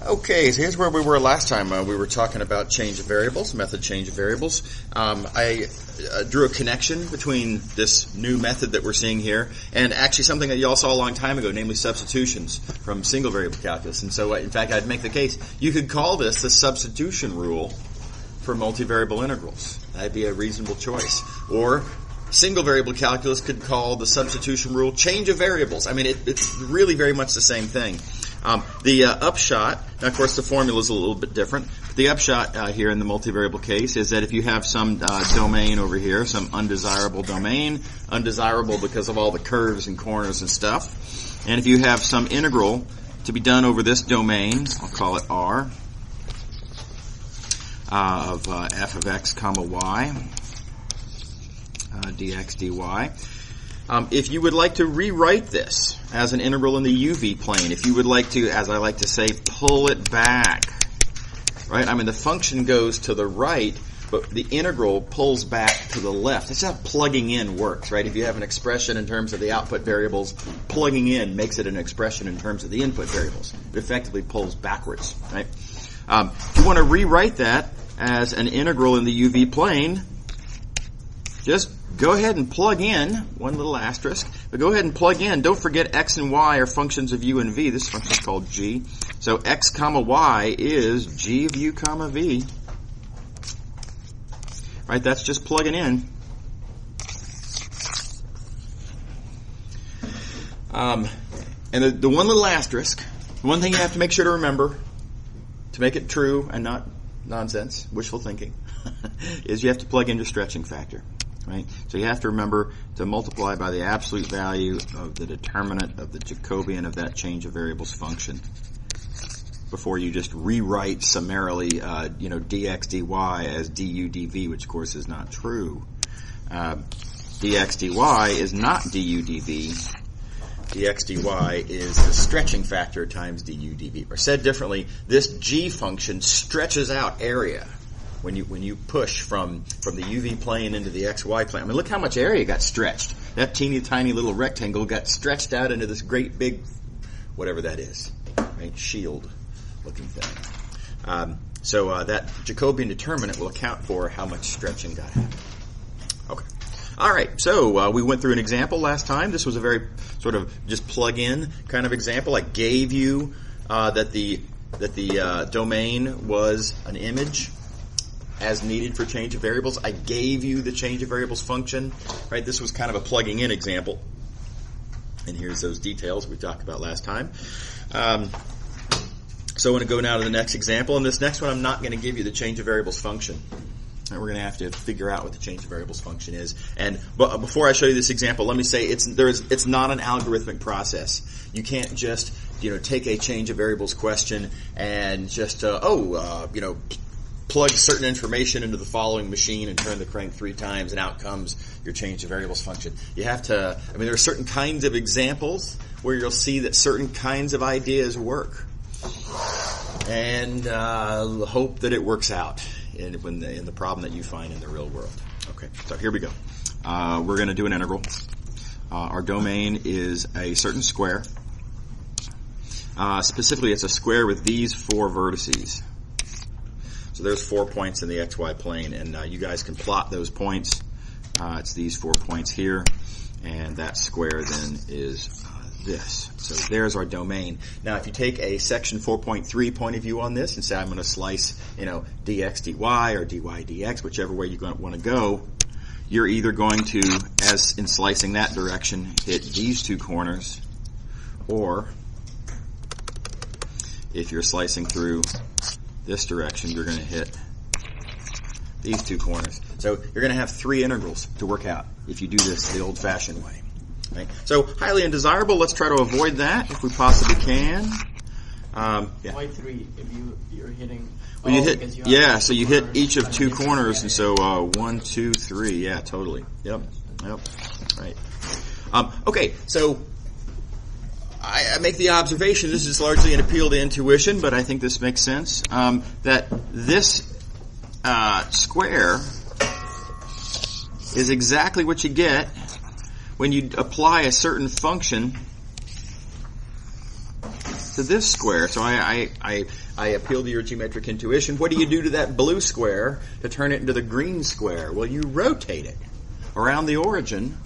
Okay, so here's where we were last time. We were talking about change of variables, method change of variables. I drew a connection between this new method that we're seeing here and actually something that you all saw a long time ago, namely substitutions from single variable calculus. And so, in fact, I'd make the case you could call this the substitution rule for multivariable integrals. That'd be a reasonable choice. Or single variable calculus could call the substitution rule change of variables. I mean, it's really very much the same thing. The upshot, now of course the formula is a little bit different, but the upshot here in the multivariable case is that if you have some domain over here, some undesirable domain, undesirable because of all the curves and corners and stuff, and if you have some integral to be done over this domain, I'll call it R, of f of x comma y, dx dy. If you would like to rewrite this as an integral in the UV plane, if you would like to, as I like to say, pull it back, right? I mean, the function goes to the right, but the integral pulls back to the left. That's how plugging in works, right? If you have an expression in terms of the output variables, plugging in makes it an expression in terms of the input variables. It effectively pulls backwards, right? If you want to rewrite that as an integral in the UV plane, just go ahead and plug in, one little asterisk, but go ahead and plug in. Don't forget x and y are functions of u and v. This function is called g. So x comma y is g of u comma v. Right, that's just plugging in. And the one little asterisk, the one thing you have to make sure to remember, to make it true and not nonsense, wishful thinking, is you have to plug in your stretching factor. Right? So you have to remember to multiply by the absolute value of the determinant of the Jacobian of that change of variables function before you just rewrite summarily, dx dy as du dv, which of course is not true. Dx dy is not du dv. Dx dy is the stretching factor times du dv. Or said differently, this g function stretches out area. When you push from the UV plane into the XY plane. I mean, look how much area got stretched. That teeny tiny little rectangle got stretched out into this great big, whatever that is, right? Shield looking thing. So that Jacobian determinant will account for how much stretching got happened. Okay. All right. So we went through an example last time. This was a very sort of just plug in kind of example. I gave you that the domain was an image as needed for change of variables. I gave you the change of variables function, right? This was kind of a plugging in example. And here's those details we talked about last time. So I'm going to go now to the next example. And this next one, I'm not going to give you the change of variables function. And we're going to have to figure out what the change of variables function is. But before I show you this example, let me say it's not an algorithmic process. You can't just take a change of variables question and just plug certain information into the following machine and turn the crank 3 times and out comes your change of variables function. You have to, there are certain kinds of examples where you'll see that certain kinds of ideas work. And hope that it works out in the problem that you find in the real world. Okay, so here we go. We're going to do an integral. Our domain is a certain square. Specifically, it's a square with these 4 vertices. So there's 4 points in the xy plane, and you guys can plot those points. It's these 4 points here, and that square then is this. So there's our domain. Now, if you take a section 4.3 point of view on this and say I'm going to slice, dx dy or dy dx, whichever way you want to go, you're either going to, as in slicing that direction, hit these 2 corners, or if you're slicing through this direction, you're going to hit these 2 corners. So you're going to have 3 integrals to work out if you do this the old-fashioned way. Right? So highly undesirable. Let's try to avoid that if we possibly can. Why 3? If you're hitting. Well, so you hit each of 2 corners, and so 1, 2, 3. Yeah, totally. Yep. Right. Okay, so I make the observation, this is largely an appeal to intuition, but I think this makes sense, that this square is exactly what you get when you apply a certain function to this square. So I appeal to your geometric intuition. What do you do to that blue square to turn it into the green square? Well, you rotate it around the origin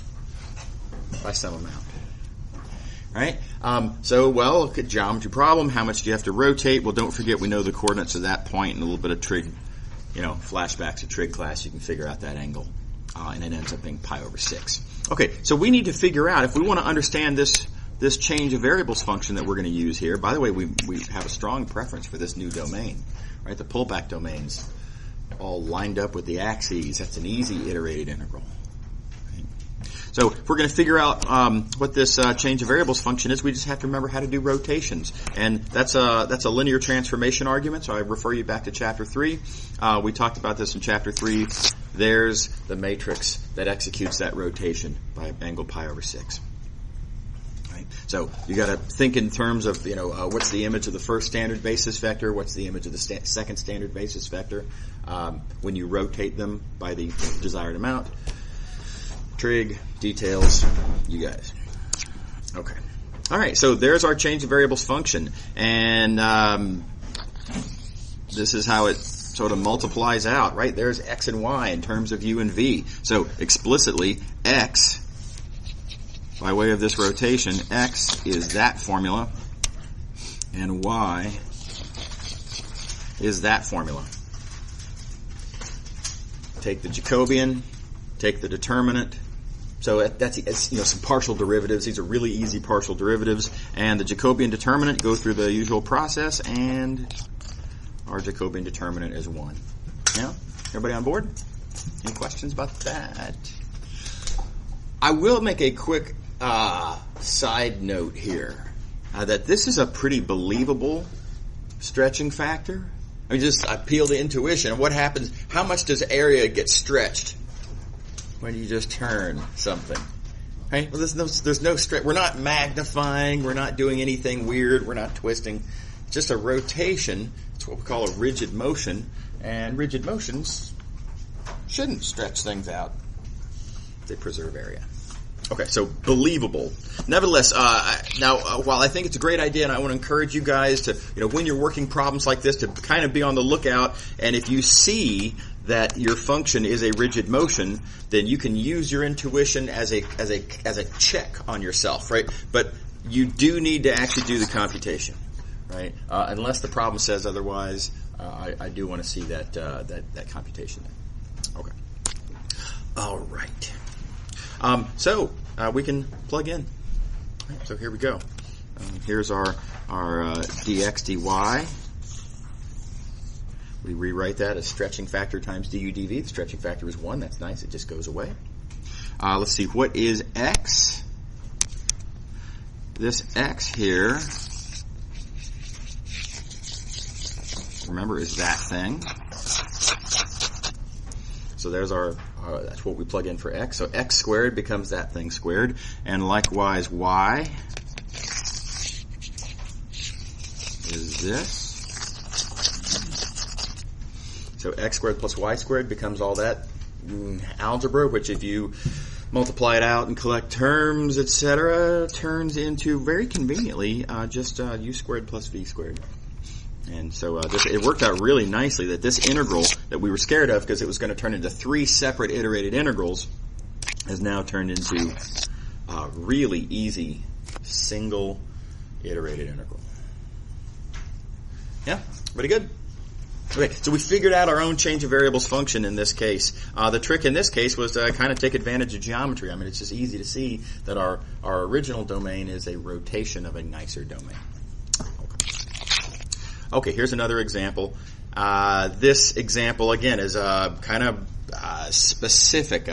by some amount. Right? Look at geometry problem. How much do you have to rotate? Well, don't forget we know the coordinates of that point and a little bit of trig, flashbacks to trig class. You can figure out that angle. And it ends up being pi over 6. Okay, so we need to figure out, if we want to understand this change of variables function that we're going to use here. By the way, we have a strong preference for this new domain. Right? The pullback domain's all lined up with the axes. That's an easy iterated integral. So if we're going to figure out what this change of variables function is, we just have to remember how to do rotations. And that's a linear transformation argument, so I refer you back to Chapter 3. We talked about this in Chapter 3. There's the matrix that executes that rotation by angle pi over 6. Right? So you got to think in terms of, what's the image of the first standard basis vector, what's the image of the second standard basis vector when you rotate them by the desired amount. Trig, details, you guys. Okay. All right, so there's our change of variables function. And this is how it sort of multiplies out, right? There's x and y in terms of u and v. So explicitly, x, by way of this rotation, x is that formula, and y is that formula. Take the Jacobian, take the determinant. So that's some partial derivatives. These are really easy partial derivatives. And the Jacobian determinant, go through the usual process, and our Jacobian determinant is 1. Yeah? Everybody on board? Any questions about that? I will make a quick side note here that this is a pretty believable stretching factor. I mean, just appeal to intuition. What happens? How much does area get stretched when you just turn something? Right? Well, there's no stretch. We're not magnifying. We're not doing anything weird. We're not twisting. It's just a rotation. It's what we call a rigid motion. And rigid motions shouldn't stretch things out. They preserve area. Okay, so believable. Nevertheless, while I think it's a great idea, and I want to encourage you guys to, when you're working problems like this, to kind of be on the lookout. And if you see that your function is a rigid motion, then you can use your intuition as a check on yourself, right? But you do need to actually do the computation, right? Unless the problem says otherwise, I do want to see that computation there. Okay. All right. So we can plug in. Right, so here we go. Here's our dx dy. We rewrite that as stretching factor times du dv. The stretching factor is 1. That's nice. It just goes away. Let's see. What is x? This x here, remember, is that thing. So there's that's what we plug in for x. So x squared becomes that thing squared. And likewise, y is this. So x squared plus y squared becomes all that algebra, which if you multiply it out and collect terms, etc., turns into, very conveniently, just u squared plus v squared. And so it worked out really nicely that this integral that we were scared of, because it was going to turn into 3 separate iterated integrals, has now turned into a really easy single iterated integral. Yeah? Pretty good? Okay, so we figured out our own change of variables function in this case. The trick in this case was to kind of take advantage of geometry. I mean, it's just easy to see that our original domain is a rotation of a nicer domain. Okay, here's another example. This example, again, is kind of specific.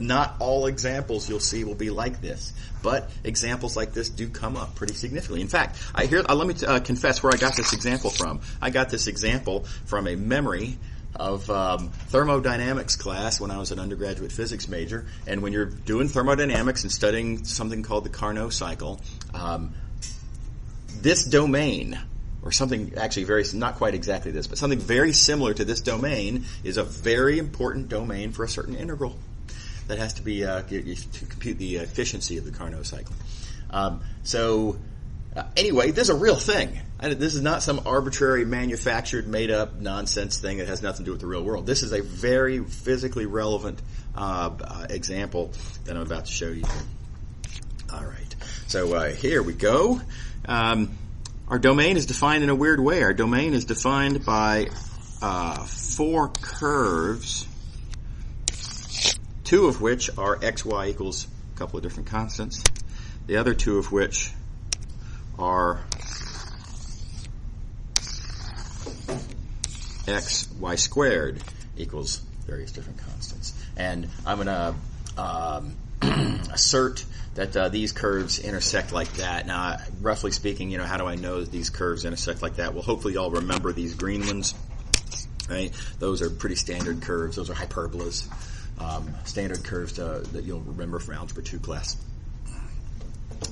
Not all examples you'll see will be like this, but examples like this do come up pretty significantly. In fact, let me confess where I got this example from. I got this example from a memory of thermodynamics class when I was an undergraduate physics major. And when you're doing thermodynamics and studying something called the Carnot cycle, this domain, or something actually not quite exactly this, but something very similar to this domain, is a very important domain for a certain integral that has to be to compute the efficiency of the Carnot cycle. Anyway, there's a real thing. This is not some arbitrary, manufactured, made-up nonsense thing that has nothing to do with the real world. This is a very physically relevant example that I'm about to show you. All right. So here we go. Our domain is defined in a weird way. Our domain is defined by 4 curves, 2 of which are x, y equals a couple of different constants. The other 2 of which are x, y squared equals various different constants. And I'm going to assert that these curves intersect like that. Now, roughly speaking, how do I know that these curves intersect like that? Well, hopefully y'all remember these green ones, right? Those are pretty standard curves. Those are hyperbolas, standard curves that you'll remember from Algebra 2 class,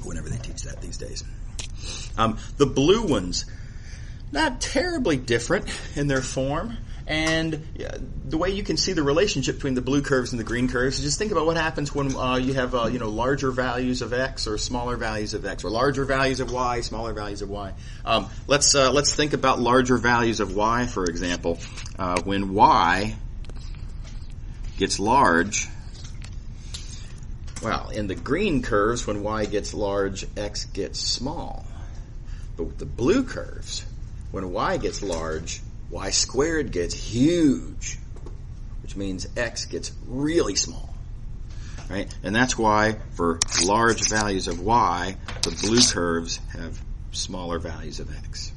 whenever they teach that these days. The blue ones, not terribly different in their form, and the way you can see the relationship between the blue curves and the green curves is just think about what happens when you have larger values of x or smaller values of x, or larger values of y, smaller values of y. Let's think about larger values of y, for example. When y gets large, well, in the green curves, when y gets large, x gets small. But with the blue curves, when y gets large, y squared gets huge, which means x gets really small, right? And that's why for large values of y, the blue curves have smaller values of x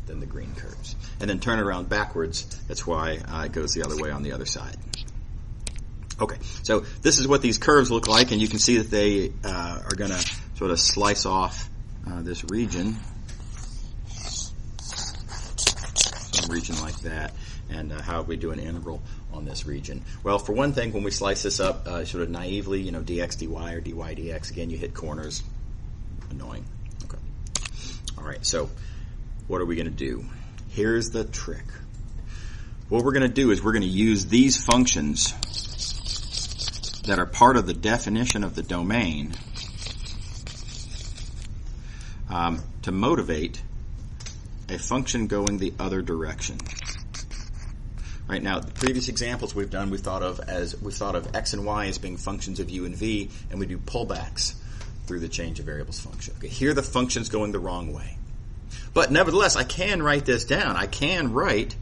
than the green curves. And then turn it around backwards, that's why it goes the other way on the other side. Okay, so this is what these curves look like, and you can see that they are going to sort of slice off this region. Region like that, and how we do an integral on this region. Well, for one thing, when we slice this up sort of naively, dx dy or dy dx, again, you hit corners. Annoying. Okay. All right, so what are we going to do? Here's the trick. What we're going to do is we're going to use these functions that are part of the definition of the domain to motivate a function going the other direction. Right now, the previous examples we've done, we've thought of x and y as being functions of u and v, and we do pullbacks through the change of variables function. Okay, here the function's going the wrong way. But nevertheless, I can write this down. I can write,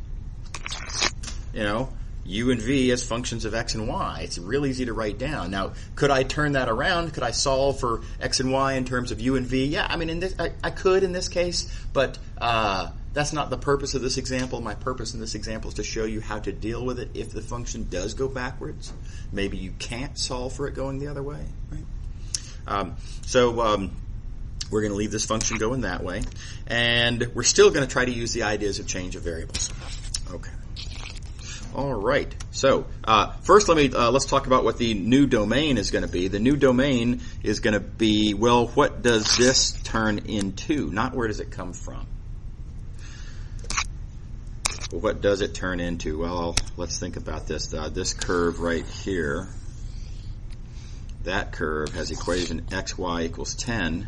u and v as functions of x and y. It's real easy to write down. Now, could I turn that around? Could I solve for x and y in terms of u and v? Yeah, I mean, I could in this case, but that's not the purpose of this example. My purpose in this example is to show you how to deal with it if the function does go backwards. Maybe you can't solve for it going the other way, right? So we're going to leave this function going that way, and we're still going to try to use the ideas of change of variables. Okay. All right. So first, let's talk about what the new domain is going to be. The new domain is going to be, well, what does this turn into? Not where does it come from. Well, what does it turn into? Well, let's think about this. This curve right here, that curve has equation xy equals 10.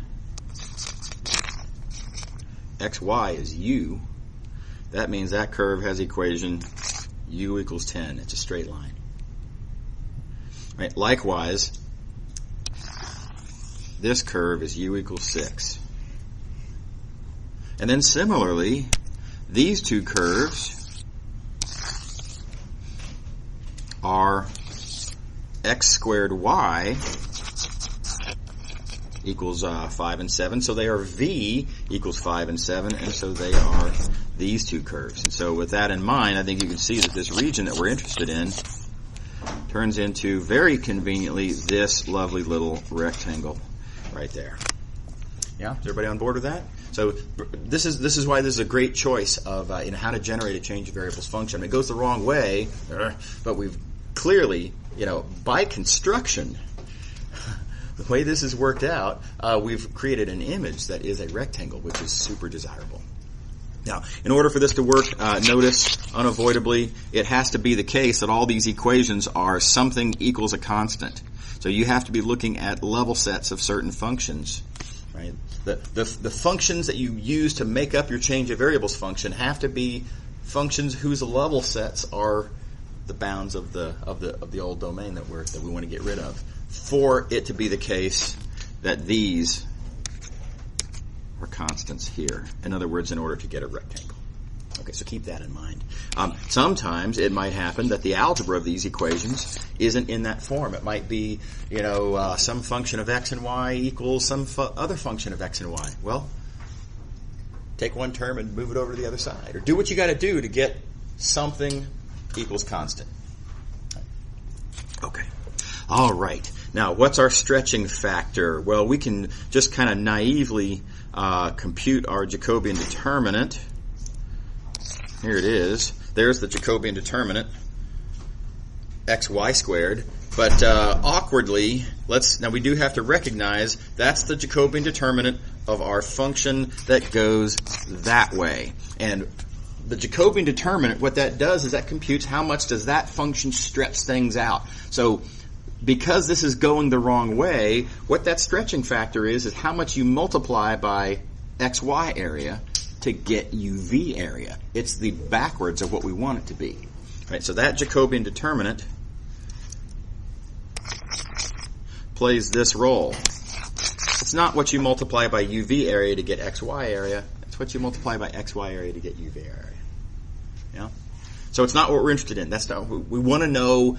xy is u. That means that curve has equation u equals 10. It's a straight line. Right. Likewise, this curve is u equals 6. And then similarly, these two curves are x squared y equals 5 and 7. So they are v equals 5 and 7, and so they are these two curves. And so with that in mind, I think you can see that this region that we're interested in turns into, very conveniently, this lovely little rectangle right there. Yeah? Is everybody on board with that? So this is why this is a great choice of how to generate a change of variables function. It goes the wrong way, but we've clearly, by construction, the way this has worked out, we've created an image that is a rectangle, which is super desirable. Now, in order for this to work, notice unavoidably it has to be the case that all these equations are something equals a constant. So you have to be looking at level sets of certain functions right? The functions that you use to make up your change of variables function have to be functions whose level sets are the bounds of the old domain that we want to get rid of, for it to be the case that these are constants here. In other words, in order to get a rectangle. Okay, so keep that in mind. Sometimes it might happen that the algebra of these equations isn't in that form. It might be, some function of x and y equals some other function of x and y. Well, take one term and move it over to the other side. Or do what you got to do to get something equals constant. Okay. All right. Now, what's our stretching factor? Well, we can just kind of naively compute our Jacobian determinant. Here it is. There's the Jacobian determinant, xy squared. But awkwardly, now we do have to recognize that's the Jacobian determinant of our function that goes that way. And the Jacobian determinant, what that does is that computes how much does that function stretch things out. So because this is going the wrong way, what that stretching factor is how much you multiply by xy area to get uv area. It's the backwards of what we want it to be. Right, so that Jacobian determinant plays this role. It's not what you multiply by uv area to get xy area. It's what you multiply by xy area to get uv area. Yeah? So it's not what we're interested in. That's not. We want to know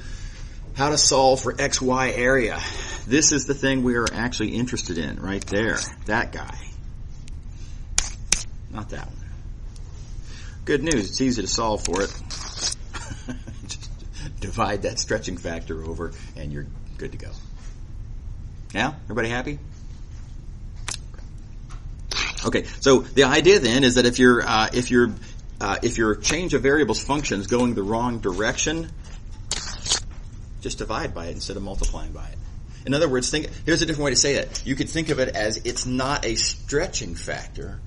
how to solve for xy area. This is the thing we are actually interested in right there. That guy. Not that one. Good news, it's easy to solve for it. Just divide that stretching factor over and you're good to go. Yeah? Everybody happy? Okay, so the idea then is that if your change of variables function is going the wrong direction, just divide by it instead of multiplying by it. In other words, here's a different way to say it. You could think of it as it's not a stretching factor,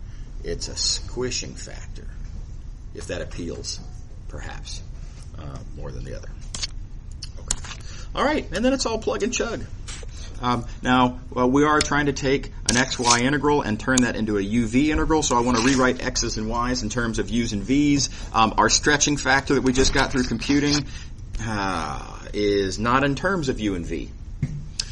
it's a squishing factor, if that appeals, perhaps, more than the other. Okay. All right, and then it's all plug and chug. Now, we are trying to take an xy integral and turn that into a uv integral, so I want to rewrite x's and y's in terms of u's and v's. Our stretching factor that we just got through computing is not in terms of u and v.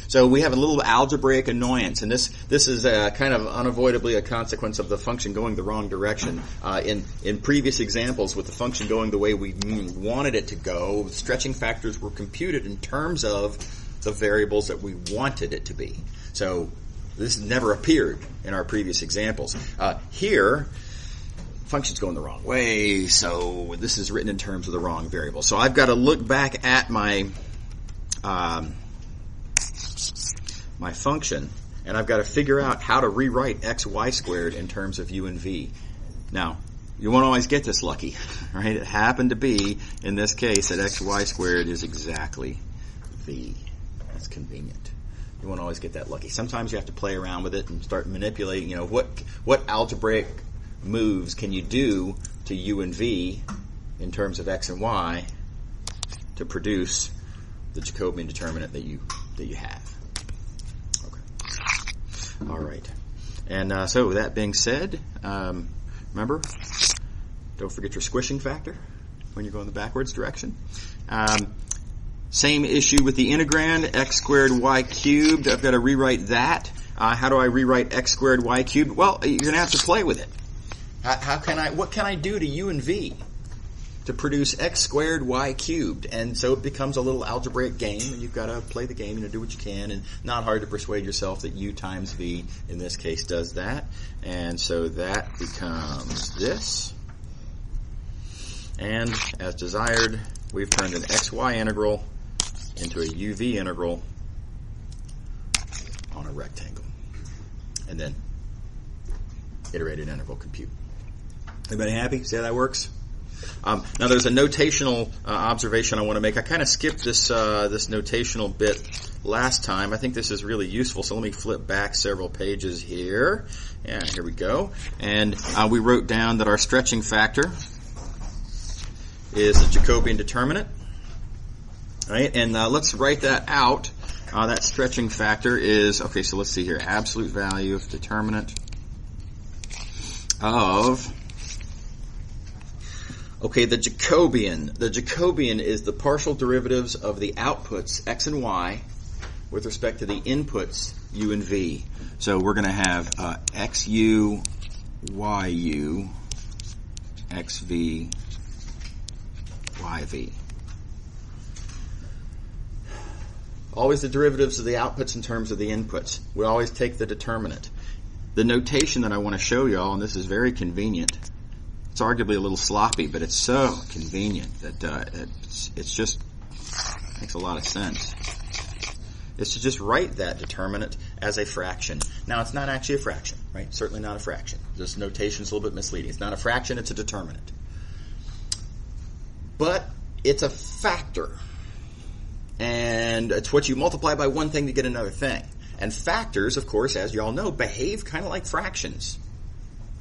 So we have a little algebraic annoyance, and this is kind of unavoidably a consequence of the function going the wrong direction. In previous examples, with the function going the way we wanted it to go, stretching factors were computed in terms of the variables that we wanted it to be. So this never appeared in our previous examples. Here, function's going the wrong way, so this is written in terms of the wrong variable. So I've got to look back at my function, and I've got to figure out how to rewrite xy squared in terms of u and v. Now, you won't always get this lucky, right? It happened to be, in this case, that xy squared is exactly v. That's convenient. You won't always get that lucky. Sometimes you have to play around with it and start manipulating, what algebraic moves can you do to u and v in terms of x and y to produce the Jacobian determinant that you have. All right. And so that being said, remember, don't forget your squishing factor when you're going the backwards direction. Same issue with the integrand, x squared y cubed. I've got to rewrite that. How do I rewrite x squared y cubed? Well, you're going to have to play with it. What can I do to u and v to produce x squared y cubed? And so it becomes a little algebraic game, and you've got to play the game, do what you can, and not hard to persuade yourself that u times v, in this case, does that. And so that becomes this. And as desired, we've turned an xy integral into a uv integral on a rectangle. And then iterated integral compute. Everybody happy? See how that works? Now there's a notational observation I want to make. I kind of skipped this notational bit last time. I think this is really useful, so let me flip back several pages here. Yeah, here we go. And we wrote down that our stretching factor is the Jacobian determinant. Right? And let's write that out That stretching factor is, okay, so let's see here, absolute value of determinant of, okay, the Jacobian. The Jacobian is the partial derivatives of the outputs, x and y, with respect to the inputs, u and v. So we're going to have xu, yu, xv, yv. Always the derivatives of the outputs in terms of the inputs. We always take the determinant. The notation that I want to show y'all, and this is very convenient, it's arguably a little sloppy, but it's so convenient that it's just makes a lot of sense. Is to just write that determinant as a fraction. Now, it's not actually a fraction, right? Certainly not a fraction. This notation is a little bit misleading. It's not a fraction, it's a determinant. But it's a factor. And it's what you multiply by one thing to get another thing. And factors, of course, as you all know, behave kind of like fractions,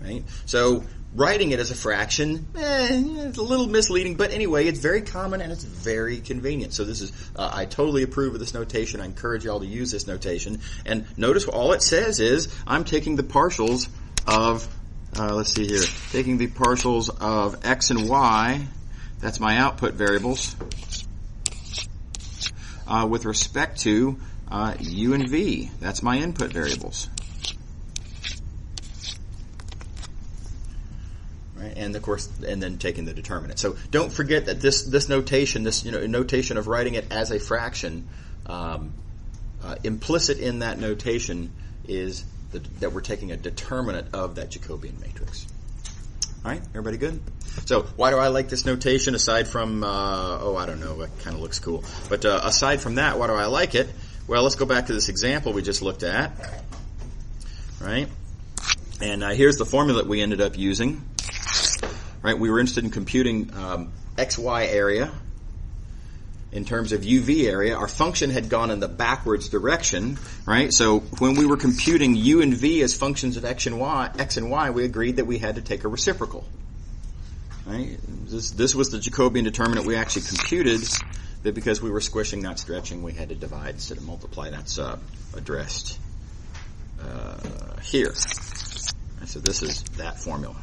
right? So writing it as a fraction, it's a little misleading, but anyway, it's very common and it's very convenient. So this is, I totally approve of this notation. I encourage y'all to use this notation. And notice all it says is, I'm taking the partials of, let's see here, taking the partials of x and y, that's my output variables, with respect to u and v, that's my input variables. Right? And of course, and then taking the determinant. So don't forget that this notation, this notation of writing it as a fraction, implicit in that notation is that we're taking a determinant of that Jacobian matrix. All right, everybody good? So why do I like this notation aside from, I don't know, it kind of looks cool. But aside from that, why do I like it? Well, let's go back to this example we just looked at. Right? And here's the formula that we ended up using. Right? We were interested in computing xy area in terms of uv area. Our function had gone in the backwards direction, right? So when we were computing u and v as functions of x and y, we agreed that we had to take a reciprocal. Right? This was the Jacobian determinant we actually computed, that because we were squishing, not stretching, we had to divide instead of multiply. That's addressed here. Right, so this is that formula.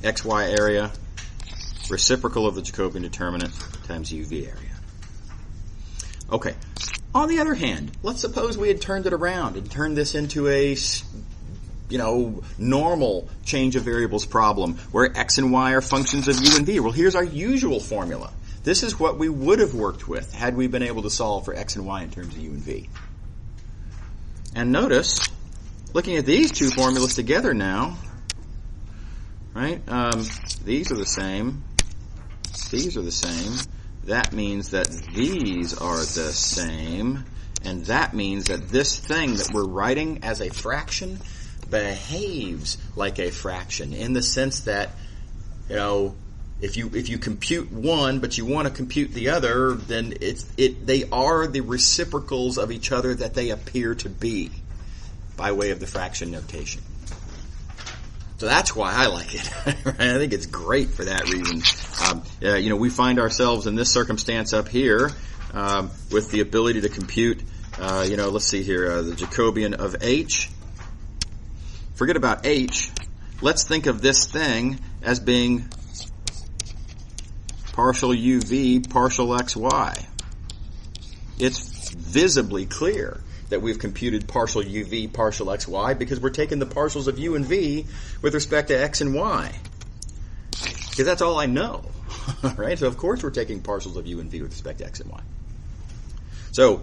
XY area, reciprocal of the Jacobian determinant, times UV area. Okay. On the other hand, let's suppose we had turned it around and turned this into a normal change of variables problem where x and y are functions of u and v. Well, here's our usual formula. This is what we would have worked with had we been able to solve for x and y in terms of u and v. And notice, looking at these two formulas together now, right? These are the same. These are the same. That means that these are the same. And that means that this thing that we're writing as a fraction behaves like a fraction in the sense that, if you compute one but you want to compute the other, then they are the reciprocals of each other that they appear to be by way of the fraction notation. So that's why I like it. I think it's great for that reason. We find ourselves in this circumstance up here with the ability to compute, let's see here, the Jacobian of h. Forget about h. Let's think of this thing as being partial uv, partial xy. It's visibly clear that we've computed partial uv, partial xy, because we're taking the partials of u and v with respect to x and y. Because that's all I know. Right? So of course we're taking partials of u and v with respect to x and y. So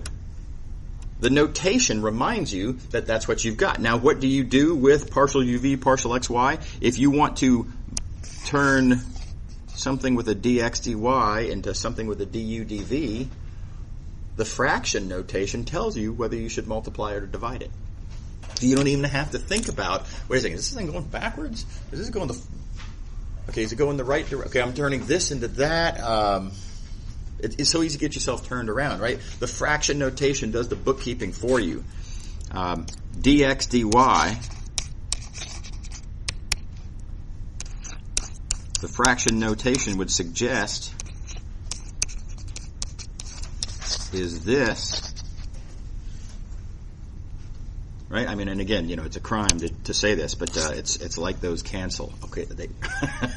the notation reminds you that that's what you've got. Now what do you do with partial uv, partial xy? If you want to turn something with a dx, dy into something with a du, dv, the fraction notation tells you whether you should multiply or divide it. You don't even have to think about, wait a second, is this thing going backwards? Is this going is it going the right direction? Okay, I'm turning this into that. It's so easy to get yourself turned around, right? The fraction notation does the bookkeeping for you. Dx, dy, the fraction notation would suggest is this right? I mean, and again, it's a crime to say this, but it's like those cancel. Okay,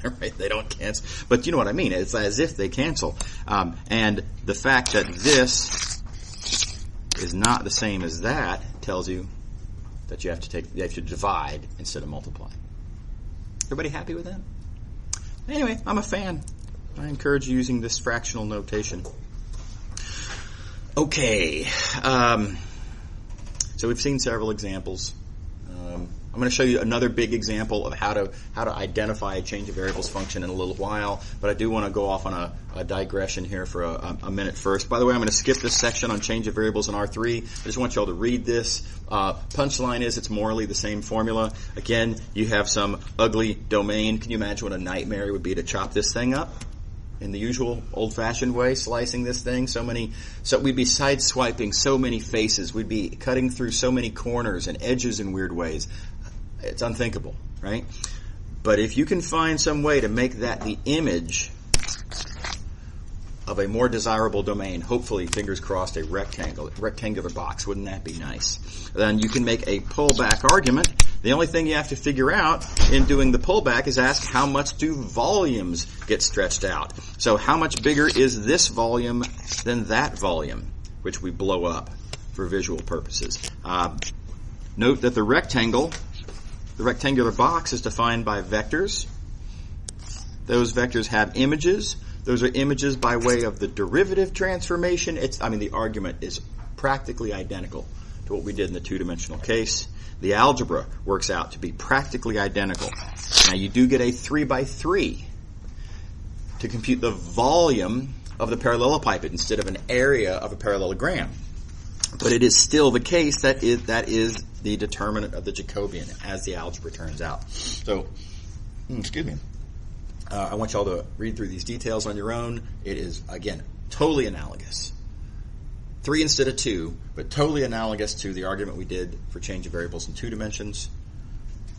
right? They don't cancel, but you know what I mean. It's as if they cancel. And the fact that this is not the same as that tells you that you have to divide instead of multiply. Everybody happy with that? Anyway, I'm a fan. I encourage using this fractional notation. Okay. So we've seen several examples. I'm going to show you another big example of how to identify a change of variables function in a little while, but I do want to go off on a digression here for a minute first. By the way, I'm going to skip this section on change of variables in R3. I just want you all to read this. Punchline is it's morally the same formula. Again, you have some ugly domain. Can you imagine what a nightmare it would be to chop this thing up in the usual old-fashioned way, slicing this thing? So we'd be sideswiping so many faces. We'd be cutting through so many corners and edges in weird ways. It's unthinkable, right? But if you can find some way to make that the image of a more desirable domain, hopefully, fingers crossed, a rectangular box, wouldn't that be nice? Then you can make a pullback argument. The only thing you have to figure out in doing the pullback is ask how much do volumes get stretched out. So how much bigger is this volume than that volume, which we blow up for visual purposes. Note that the rectangular box is defined by vectors. Those vectors have images. Those are images by way of the derivative transformation. The argument is practically identical to what we did in the two-dimensional case. The algebra works out to be practically identical. Now you do get a 3x3 to compute the volume of the parallelepiped instead of an area of a parallelogram. But it is still the case that is the determinant of the Jacobian, as the algebra turns out. So, excuse me. I want y'all to read through these details on your own. It is, again, totally analogous. 3 instead of 2, but totally analogous to the argument we did for change of variables in 2 dimensions.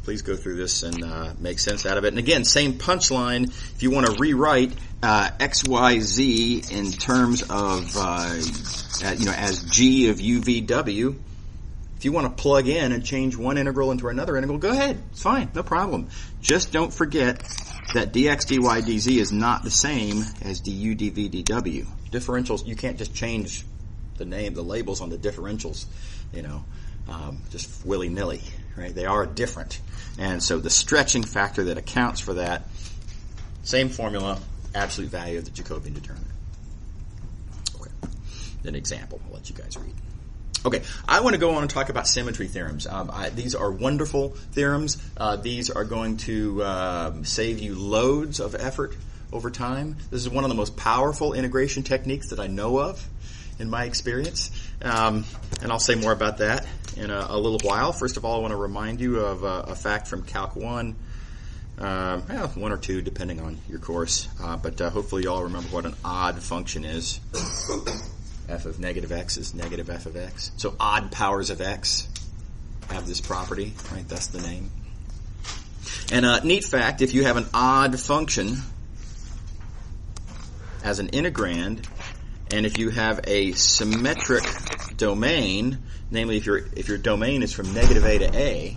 Please go through this and make sense out of it. And again, same punchline. If you want to rewrite x, y, z in terms of as g of u, v, w, if you want to plug in and change one integral into another integral, go ahead. It's fine, no problem. Just don't forget that dx, dy, dz is not the same as du, dv, dw. Differentials, you can't just change the labels on the differentials, just willy-nilly, right? They are different. And so the stretching factor that accounts for that, same formula, absolute value of the Jacobian determinant. Okay. An example, I'll let you guys read. Okay, I want to go on and talk about symmetry theorems. These are wonderful theorems. These are going to save you loads of effort over time. This is one of the most powerful integration techniques that I know of in my experience. And I'll say more about that in a little while. First of all, I want to remind you of a fact from Calc 1. 1 or 2, depending on your course. But hopefully you all remember what an odd function is. F of negative x is negative f of x. So odd powers of x have this property, right? That's the name. And a neat fact, if you have an odd function as an integrand, and if you have a symmetric domain, namely if your domain is from negative a to a,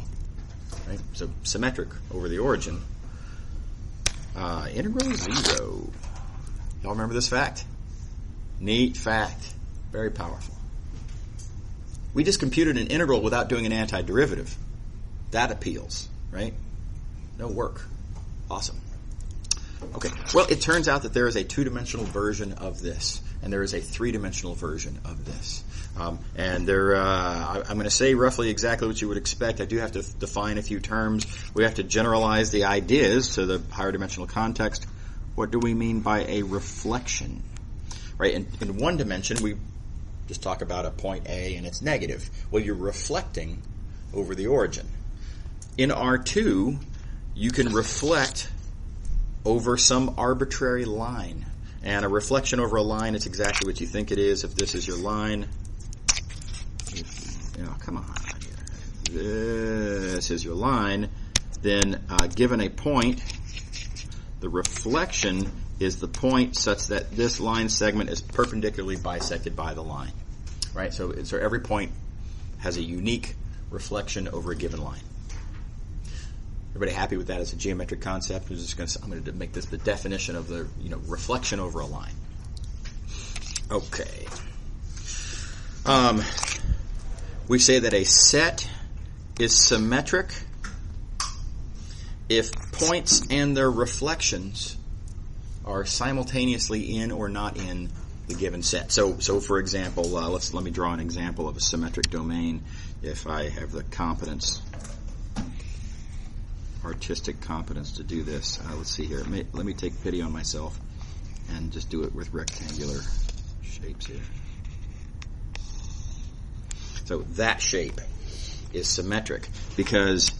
right? So symmetric over the origin, integral 0. Y'all remember this fact? Neat fact. Very powerful. We just computed an integral without doing an antiderivative. That appeals, right? No work. Awesome. Okay. Well, it turns out that there is a 2-dimensional version of this, and there is a 3-dimensional version of this. I'm going to say roughly exactly what you would expect. I do have to define a few terms. We have to generalize the ideas to the higher dimensional context. What do we mean by a reflection? Right? In 1 dimension, we just talk about a point A and it's negative. Well, you're reflecting over the origin. In R2, you can reflect over some arbitrary line. And a reflection over a line is exactly what you think it is. If this is your line, come on. This is your line. Then, given a point, the reflection is the point such that this line segment is perpendicularly bisected by the line, right? So every point has a unique reflection over a given line. Everybody happy with that as a geometric concept? I'm going to make this the definition of the reflection over a line. Okay. We say that a set is symmetric if points and their reflections are simultaneously in or not in the given set. So for example, let me draw an example of a symmetric domain. If I have the artistic competence to do this, let's see here. Let me take pity on myself and just do it with rectangular shapes here. So that shape is symmetric because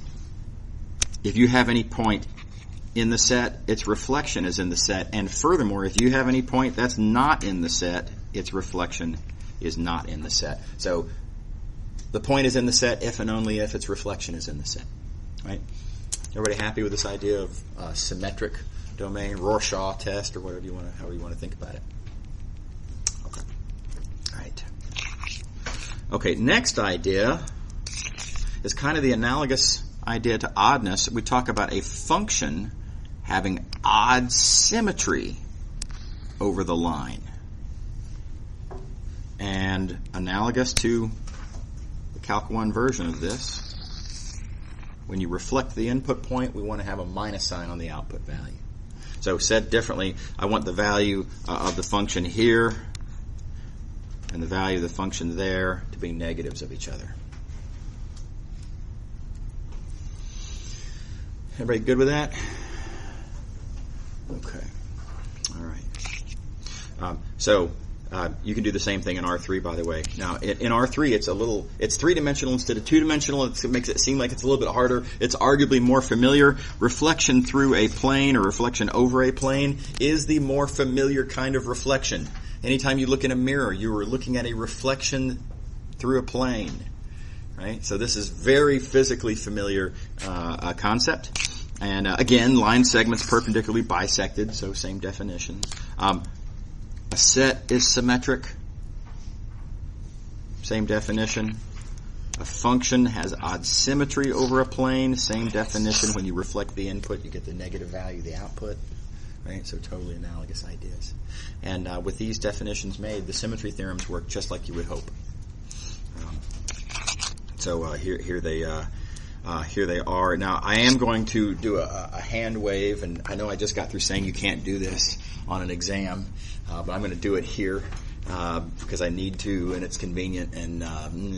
if you have any point in the set, its reflection is in the set. And furthermore, if you have any point that's not in the set, its reflection is not in the set. So the point is in the set if and only if its reflection is in the set. Right? Everybody happy with this idea of symmetric domain, Rorschach test, or however you want to think about it? Okay. All right. Okay, next idea is kind of the analogous idea to oddness. We talk about a function having odd symmetry over the line. And analogous to the Calc 1 version of this, when you reflect the input point, we want to have a minus sign on the output value. So said differently, I want the value of the function here and the value of the function there to be negatives of each other. Everybody good with that? Okay. All right. You can do the same thing in R3, by the way. Now, in R3, it's three-dimensional instead of two-dimensional. It makes it seem like it's a little bit harder. It's arguably more familiar. Reflection through a plane or reflection over a plane is the more familiar kind of reflection. Anytime you look in a mirror, you are looking at a reflection through a plane. Right? So this is very physically familiar concept. And again, line segments perpendicularly bisected, so same definition. A set is symmetric, same definition. A function has odd symmetry over a plane, same definition. When you reflect the input, you get the negative value of the output. Right? So totally analogous ideas. And with these definitions made, the symmetry theorems work just like you would hope. Here they are. Now, I am going to do a hand wave, and I know I just got through saying you can't do this on an exam, but I'm going to do it here because I need to, and it's convenient, and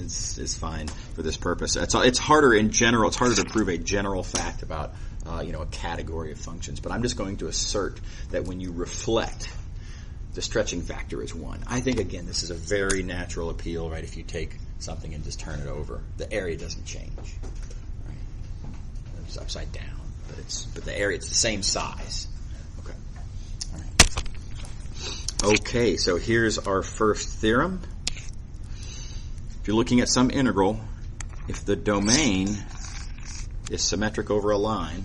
it's fine for this purpose. It's harder in general. It's harder to prove a general fact about a category of functions, but I'm just going to assert that when you reflect, the stretching factor is 1. I think, again, this is a very natural appeal, right? If you take something and just turn it over, the area doesn't change. It's upside down, but the area, it's the same size. Okay. All right. Okay, so here's our first theorem. If you're looking at some integral, if the domain is symmetric over a line,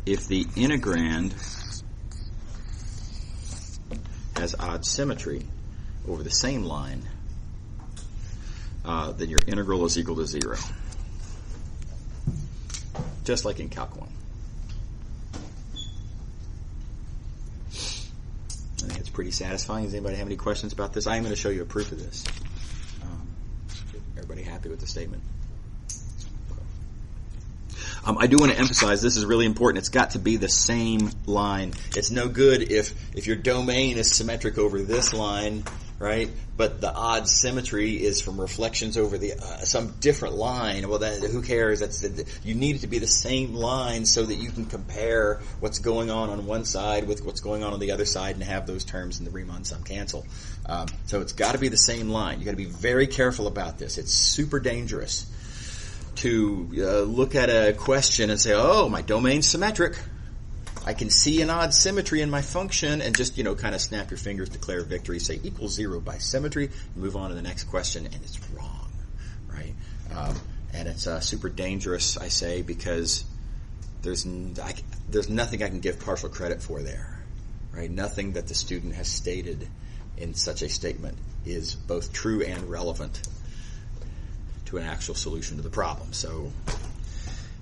if the integrand has odd symmetry over the same line, then your integral is equal to 0. Just like in Calc 1. I think it's pretty satisfying. Does anybody have any questions about this? I am going to show you a proof of this. Everybody happy with the statement? I do want to emphasize this is really important. It's got to be the same line. It's no good if your domain is symmetric over this line, right? But the odd symmetry is from reflections over the some different line. Well, who cares? You need it to be the same line so that you can compare what's going on one side with what's going on the other side and have those terms in the Riemann sum cancel. So it's got to be the same line. You got to be very careful about this. It's super dangerous to look at a question and say, "Oh, my domain's symmetric. I can see an odd symmetry in my function," and just, kind of snap your fingers, declare victory, say equals 0 by symmetry, move on to the next question, and it's wrong, right? And it's super dangerous, I say, because there's nothing I can give partial credit for there, right? Nothing that the student has stated in such a statement is both true and relevant to to an actual solution to the problem. So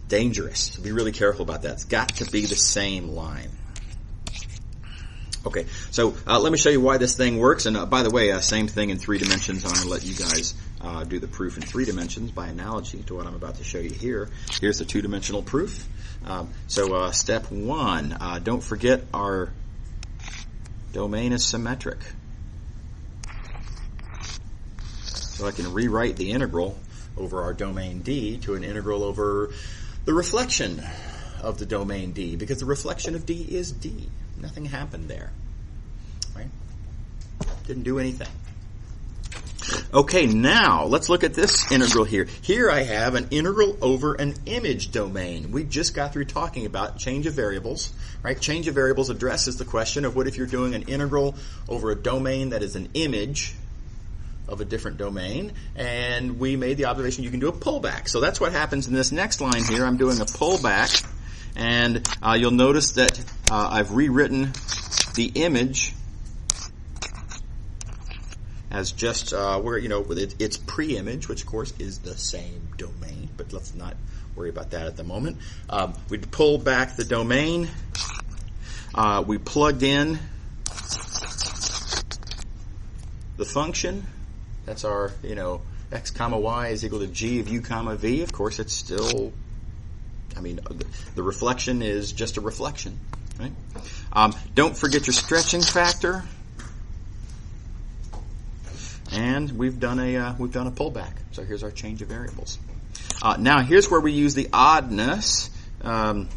dangerous. So be really careful about that. It's got to be the same line. Okay, so let me show you why this thing works. And by the way, same thing in 3 dimensions. I'm going to let you guys do the proof in 3 dimensions by analogy to what I'm about to show you here. Here's the 2-dimensional proof. So step 1, don't forget our domain is symmetric. So I can rewrite the integral over our domain D to an integral over the reflection of the domain D, because the reflection of D is D. Nothing happened there, right? Didn't do anything. Okay, now let's look at this integral here. Here I have an integral over an image domain. We just got through talking about change of variables, right? Change of variables addresses the question of what if you're doing an integral over a domain that is an image of a different domain, and we made the observation you can do a pullback. So that's what happens in this next line here. I'm doing a pullback, and you'll notice that I've rewritten the image as just where, you know, it's pre-image, which of course is the same domain, but let's not worry about that at the moment. We pulled back the domain. We plugged in the function. That's our, you know, x comma y is equal to g of u comma v. Of course, it's still, I mean, the reflection is just a reflection, right? Don't forget your stretching factor. And we've done a pullback. So here's our change of variables. Now here's where we use the oddness. The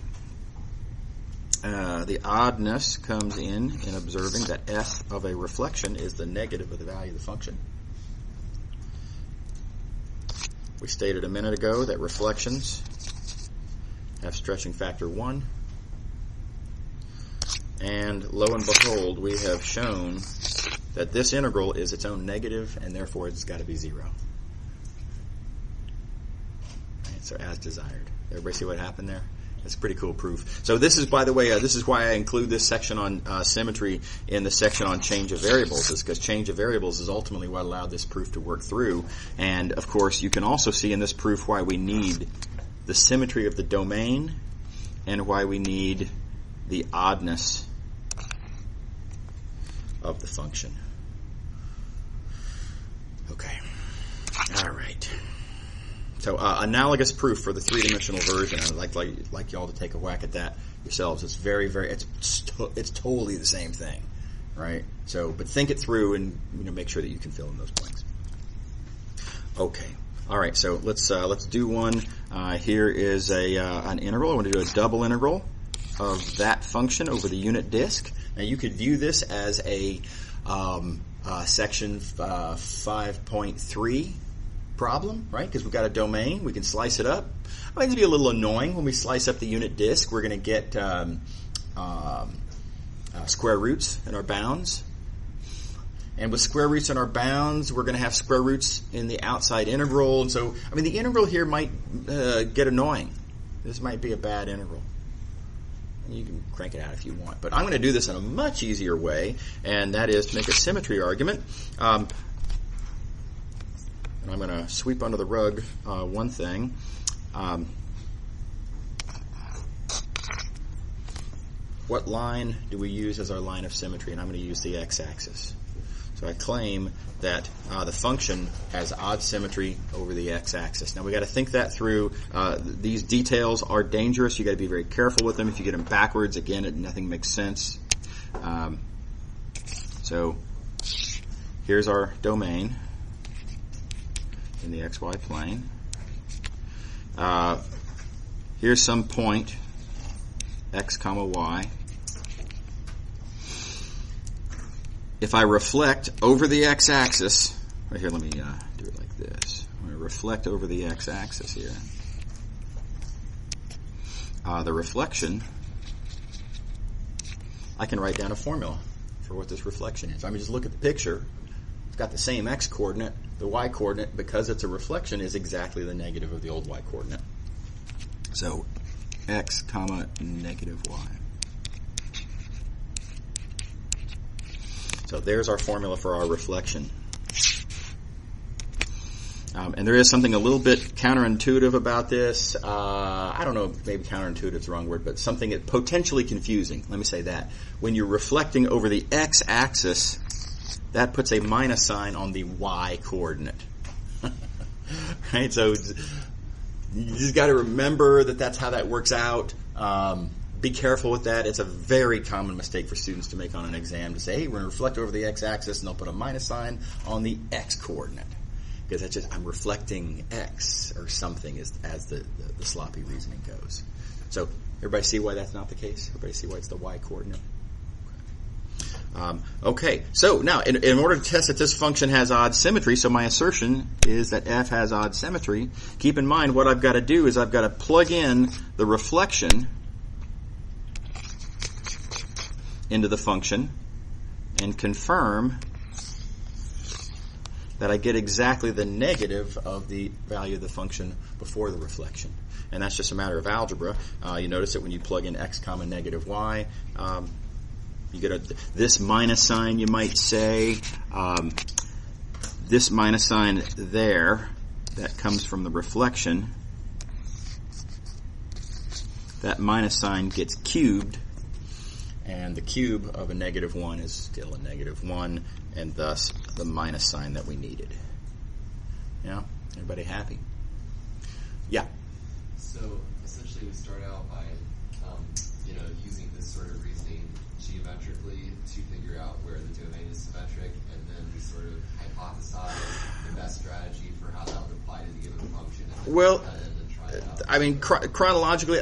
oddness comes in observing that f of a reflection is the negative of the value of the function. We stated a minute ago that reflections have stretching factor 1. And lo and behold, we have shown that this integral is its own negative, and therefore it's got to be 0. Right, so as desired. Everybody see what happened there? That's a pretty cool proof. So this is, by the way, this is why I include this section on symmetry in the section on change of variables, is because change of variables is ultimately what allowed this proof to work through. And, of course, you can also see in this proof why we need the symmetry of the domain and why we need the oddness of the function. Okay. All right. So analogous proof for the 3-dimensional version. I'd like y'all to take a whack at that yourselves. It's very, very. It's totally the same thing, right? So, but think it through and, you know, make sure that you can fill in those blanks. Okay. All right. So let's do one. Here is an integral. I want to do a double integral of that function over the unit disk. Now you could view this as a section 5.3 problem, right? Because we've got a domain. We can slice it up. I mean, it'd be a little annoying when we slice up the unit disk. We're going to get square roots in our bounds. And with square roots in our bounds, we're going to have square roots in the outside integral. And so, I mean, the integral here might get annoying. This might be a bad integral. You can crank it out if you want. But I'm going to do this in a much easier way, and that is to make a symmetry argument. And I'm going to sweep under the rug one thing. What line do we use as our line of symmetry? And I'm going to use the x-axis. So I claim that the function has odd symmetry over the x-axis. Now we got to think that through. These details are dangerous. You got to be very careful with them. If you get them backwards, again, nothing makes sense. So here's our domain in the xy plane. Here's some point x comma y. If I reflect over the x-axis, right here, let me do it like this. I'm going to reflect over the x-axis here. The reflection, I can write down a formula for what this reflection is. I mean, just look at the picture. It's got the same x-coordinate. The y-coordinate, because it's a reflection, is exactly the negative of the old y-coordinate. So x comma negative y. So there's our formula for our reflection. And there is something a little bit counterintuitive about this. I don't know, maybe counterintuitive is the wrong word, but something potentially confusing. Let me say that. When you're reflecting over the x-axis, that puts a minus sign on the y-coordinate. Right? So you just got to remember that that's how that works out. Be careful with that. It's a very common mistake for students to make on an exam to say, hey, we're going to reflect over the x-axis, and they'll put a minus sign on the x-coordinate. Because that's just, I'm reflecting x or something as the sloppy reasoning goes. So everybody see why that's not the case? Everybody see why it's the y-coordinate? Okay, so now in order to test that this function has odd symmetry, so my assertion is that f has odd symmetry, keep in mind what I've got to do is I've got to plug in the reflection into the function and confirm that I get exactly the negative of the value of the function before the reflection. And that's just a matter of algebra. You notice that when you plug in x comma negative y, you get this minus sign, you might say. This minus sign there, that comes from the reflection. That minus sign gets cubed, and the cube of a negative 1 is still a negative 1, and thus the minus sign that we needed. Yeah? Everybody happy? Yeah? So essentially we start out by using this sort of reasoning geometrically to figure out where the domain is symmetric, and then we sort of hypothesize the best strategy for how that would apply to the given function. And well, try it out. I mean, chronologically,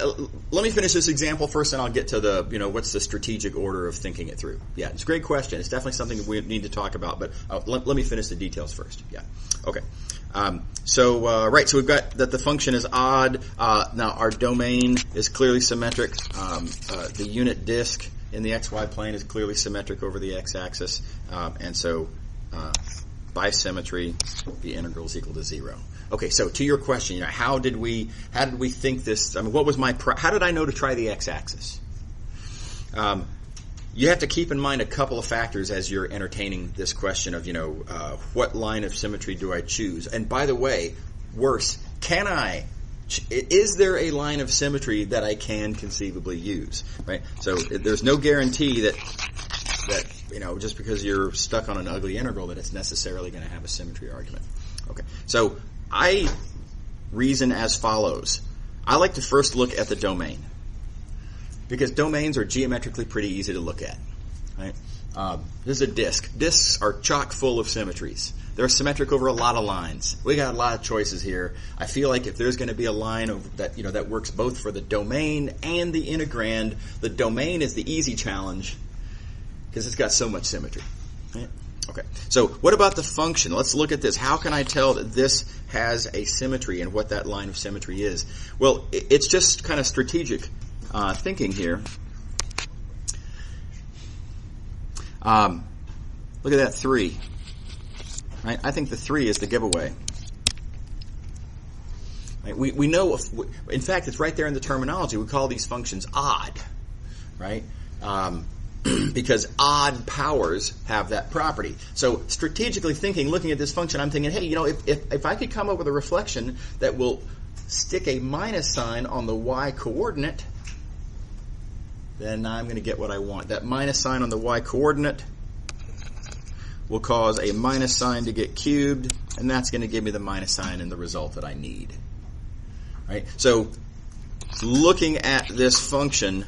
let me finish this example first, and I'll get to the, what's the strategic order of thinking it through. Yeah, it's a great question. It's definitely something we need to talk about, but let me finish the details first. Yeah. Okay. So we've got that the function is odd. Now, our domain is clearly symmetric. The unit disk in the xy plane is clearly symmetric over the x-axis. And so, by symmetry, the integral is equal to 0. Okay, so to your question, how did we think this? I mean, what was how did I know to try the x-axis? You have to keep in mind a couple of factors as you're entertaining this question of, what line of symmetry do I choose? And by the way, worse, is there a line of symmetry that I can conceivably use? Right? So there's no guarantee that just because you're stuck on an ugly integral that it's necessarily going to have a symmetry argument. Okay, so I reason as follows. I like to first look at the domain, because domains are geometrically pretty easy to look at. Right? This is a disk. Disks are chock full of symmetries. They're symmetric over a lot of lines. We got a lot of choices here. I feel like if there's going to be a line that works both for the domain and the integrand, the domain is the easy challenge because it's got so much symmetry. Right? Okay, so what about the function? Let's look at this. How can I tell that this has a symmetry and what that line of symmetry is? Well, it's just kind of strategic thinking here. Look at that 3. Right? I think the 3 is the giveaway. Right? We know, in fact, it's right there in the terminology. We call these functions odd, right? Because odd powers have that property. So strategically thinking, looking at this function, I'm thinking, hey, if I could come up with a reflection that will stick a minus sign on the y-coordinate, then I'm going to get what I want. That minus sign on the y-coordinate will cause a minus sign to get cubed, and that's going to give me the minus sign and the result that I need. Right? So looking at this function,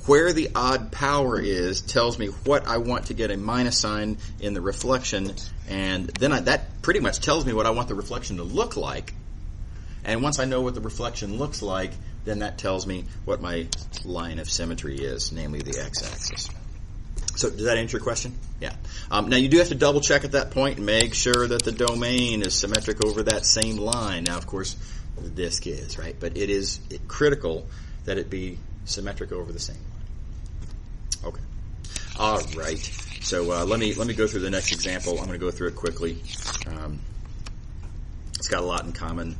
where the odd power is tells me what I want to get a minus sign in the reflection, and then that pretty much tells me what I want the reflection to look like. And once I know what the reflection looks like, then that tells me what my line of symmetry is, namely the x-axis. So does that answer your question? Yeah. Now you do have to double check at that point and make sure that the domain is symmetric over that same line. Now, of course, the disk is, right? But it is critical that it be symmetric over the same line. Okay. All right. So let me go through the next example. I'm going to go through it quickly. It's got a lot in common.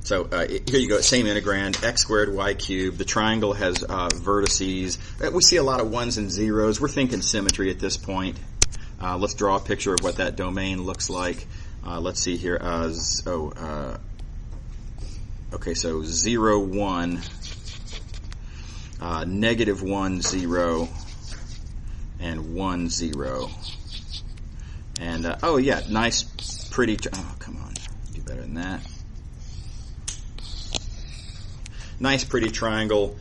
So here you go, same integrand, x squared, y cubed. The triangle has vertices. We see a lot of 1s and 0s. We're thinking symmetry at this point. Let's draw a picture of what that domain looks like. Let's see here. Okay, so 0, 1, negative 1, 0, and 1, 0. And, oh yeah, nice, pretty, oh, come on, do better than that. Nice, pretty triangle,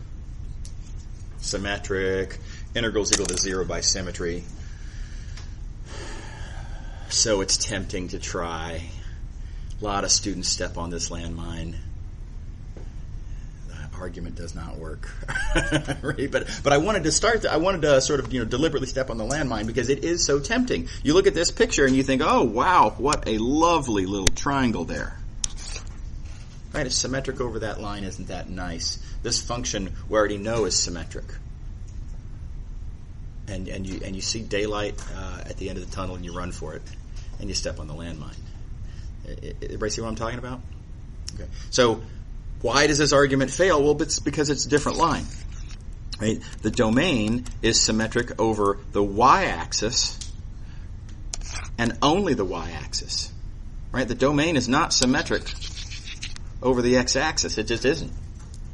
symmetric, integrals equal to 0 by symmetry. So it's tempting to try. A lot of students step on this landmine. The argument does not work. Right? But I wanted to sort of deliberately step on the landmine because it is so tempting. You look at this picture and you think, oh wow, what a lovely little triangle there. Right? It's symmetric over that line. Isn't that nice? This function we already know is symmetric. And you see daylight at the end of the tunnel and you run for it and you step on the landmine. Everybody see what I'm talking about? Okay. So why does this argument fail? Well, it's because it's a different line. Right? The domain is symmetric over the y-axis and only the y-axis. Right? The domain is not symmetric over the x-axis. It just isn't.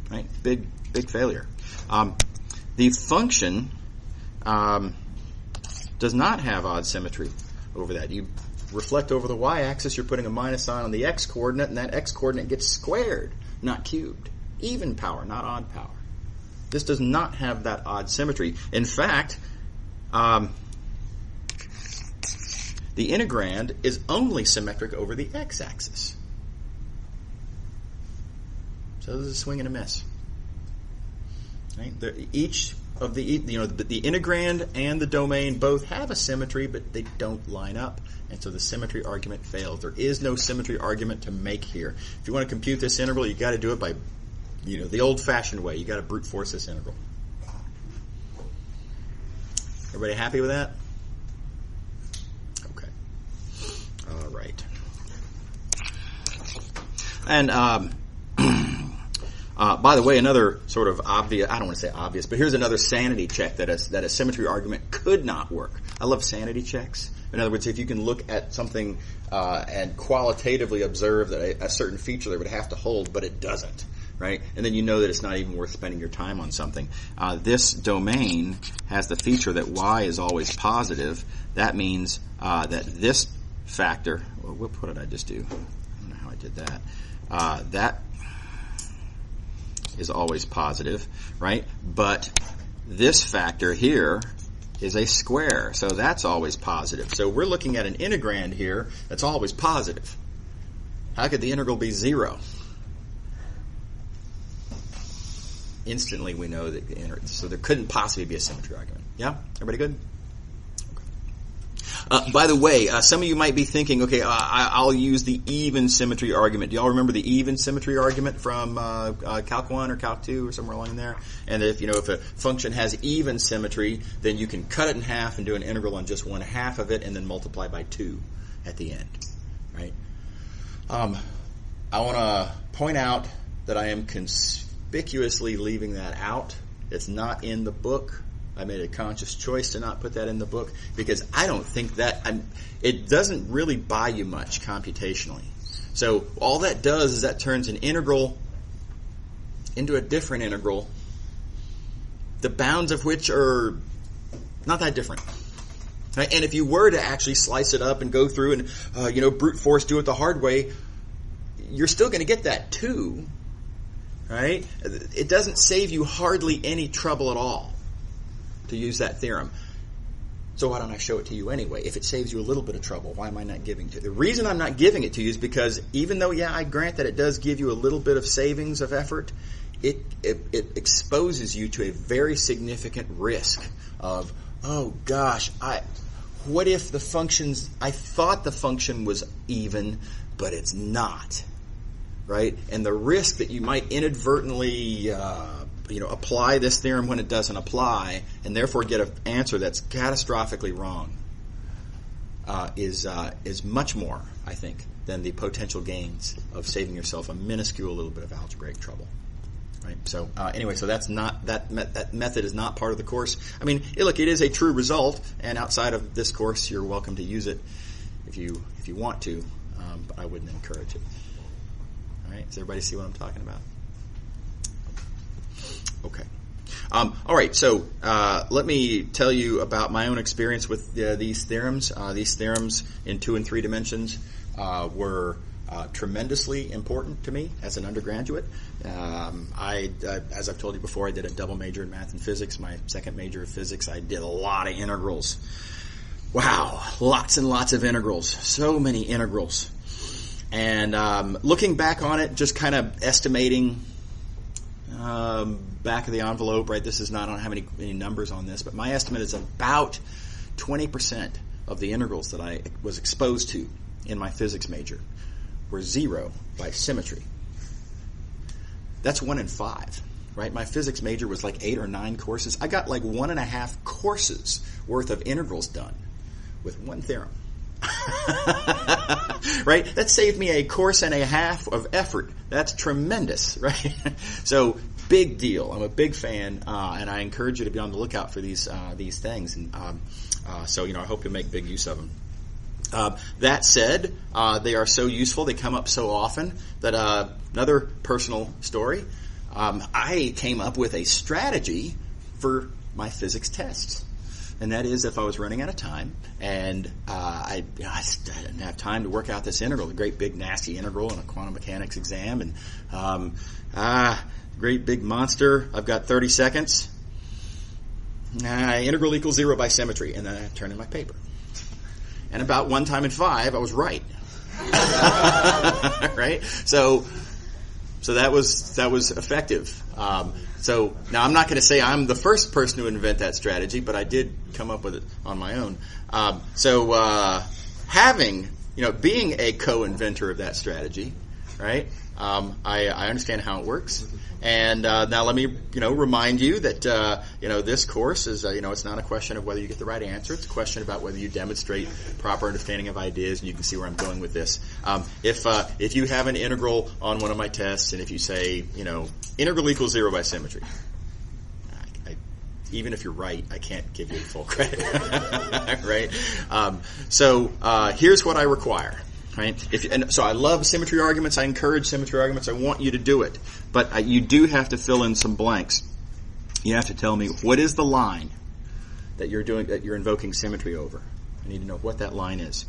Right? Big failure. The function does not have odd symmetry over that. You reflect over the y-axis, you're putting a minus sign on the x-coordinate, and that x-coordinate gets squared, not cubed. Even power, not odd power. This does not have that odd symmetry. In fact, the integrand is only symmetric over the x-axis. So this is a swing and a miss. Right? Each of the integrand and the domain both have a symmetry, but they don't line up, and so the symmetry argument fails. There is no symmetry argument to make here. If you want to compute this integral, you got to do it by, the old-fashioned way. You got to brute force this integral. Everybody happy with that? Okay. All right. And by the way, another sort of obvious, I don't want to say obvious, but here's another sanity check that a symmetry argument could not work. I love sanity checks. In other words, if you can look at something and qualitatively observe that a certain feature there would have to hold, but it doesn't, right? And then you know that it's not even worth spending your time on something. This domain has the feature that y is always positive. That means that this factor, what did I just do? I don't know how I did that. That is always positive, right? But this factor here is a square, so that's always positive. So we're looking at an integrand here that's always positive. How could the integral be 0? Instantly we know that so there couldn't possibly be a symmetry argument. Yeah? Everybody good? By the way, some of you might be thinking, okay, I'll use the even symmetry argument. Do y'all remember the even symmetry argument from Calc 1 or Calc 2 or somewhere along there? And if a function has even symmetry, then you can cut it in half and do an integral on just 1/2 of it and then multiply by 2 at the end, right? I want to point out that I am conspicuously leaving that out. It's not in the book. I made a conscious choice to not put that in the book because I don't think it doesn't really buy you much computationally. So all that does is that turns an integral into a different integral, the bounds of which are not that different. Right? And if you were to actually slice it up and go through and brute force do it the hard way, you're still going to get that 2. Right? It doesn't save you hardly any trouble at all to use that theorem. So why don't I show it to you anyway? If it saves you a little bit of trouble, why am I not giving it to you? The reason I'm not giving it to you is because even though, I grant that it does give you a little bit of savings of effort, it exposes you to a very significant risk of, oh gosh, what if I thought the function was even, but it's not, right? And the risk that you might inadvertently apply this theorem when it doesn't apply, and therefore get an answer that's catastrophically wrong, is much more, I think, than the potential gains of saving yourself a minuscule little bit of algebraic trouble. Right. So anyway, so that's not that method is not part of the course. I mean, look, it is a true result, and outside of this course, you're welcome to use it if you want to, but I wouldn't encourage it. All right. Does everybody see what I'm talking about? Okay. All right. So let me tell you about my own experience with these theorems. These theorems in 2 and 3 dimensions were tremendously important to me as an undergraduate. As I've told you before, I did a double major in math and physics. My second major of physics, I did a lot of integrals. Wow, lots and lots of integrals. So many integrals. And looking back on it, just kind of estimating back of the envelope, right? This is not, I don't have any numbers on this, but my estimate is about 20% of the integrals that I was exposed to in my physics major were 0 by symmetry. That's 1 in 5, right? My physics major was like 8 or 9 courses. I got like 1.5 courses worth of integrals done with one theorem. Right? That saved me a course and a half of effort. That's tremendous, right? So, big deal. I'm a big fan, and I encourage you to be on the lookout for these things. And so, I hope you'll make big use of them. That said, they are so useful, they come up so often that another personal story, I came up with a strategy for my physics tests. And that is if I was running out of time and I didn't have time to work out this integral, a great big nasty integral in a quantum mechanics exam, and great big monster, I've got 30 seconds, integral equals 0 by symmetry, and then I turn in my paper. And about 1 time in 5, I was right. Right? So that was effective. So now I'm not going to say I'm the first person to invent that strategy, but I did come up with it on my own. Being a co-inventor of that strategy, right? I understand how it works. And now let me, remind you that this course is, it's not a question of whether you get the right answer. It's a question about whether you demonstrate proper understanding of ideas, and you can see where I'm going with this. If you have an integral on one of my tests, and if you say, integral equals 0 by symmetry, even if you're right, I can't give you full credit, right? Here's what I require. Right? So I love symmetry arguments. I encourage symmetry arguments. I want you to do it. But you do have to fill in some blanks. You have to tell me what is the line that you're invoking symmetry over. I need to know what that line is.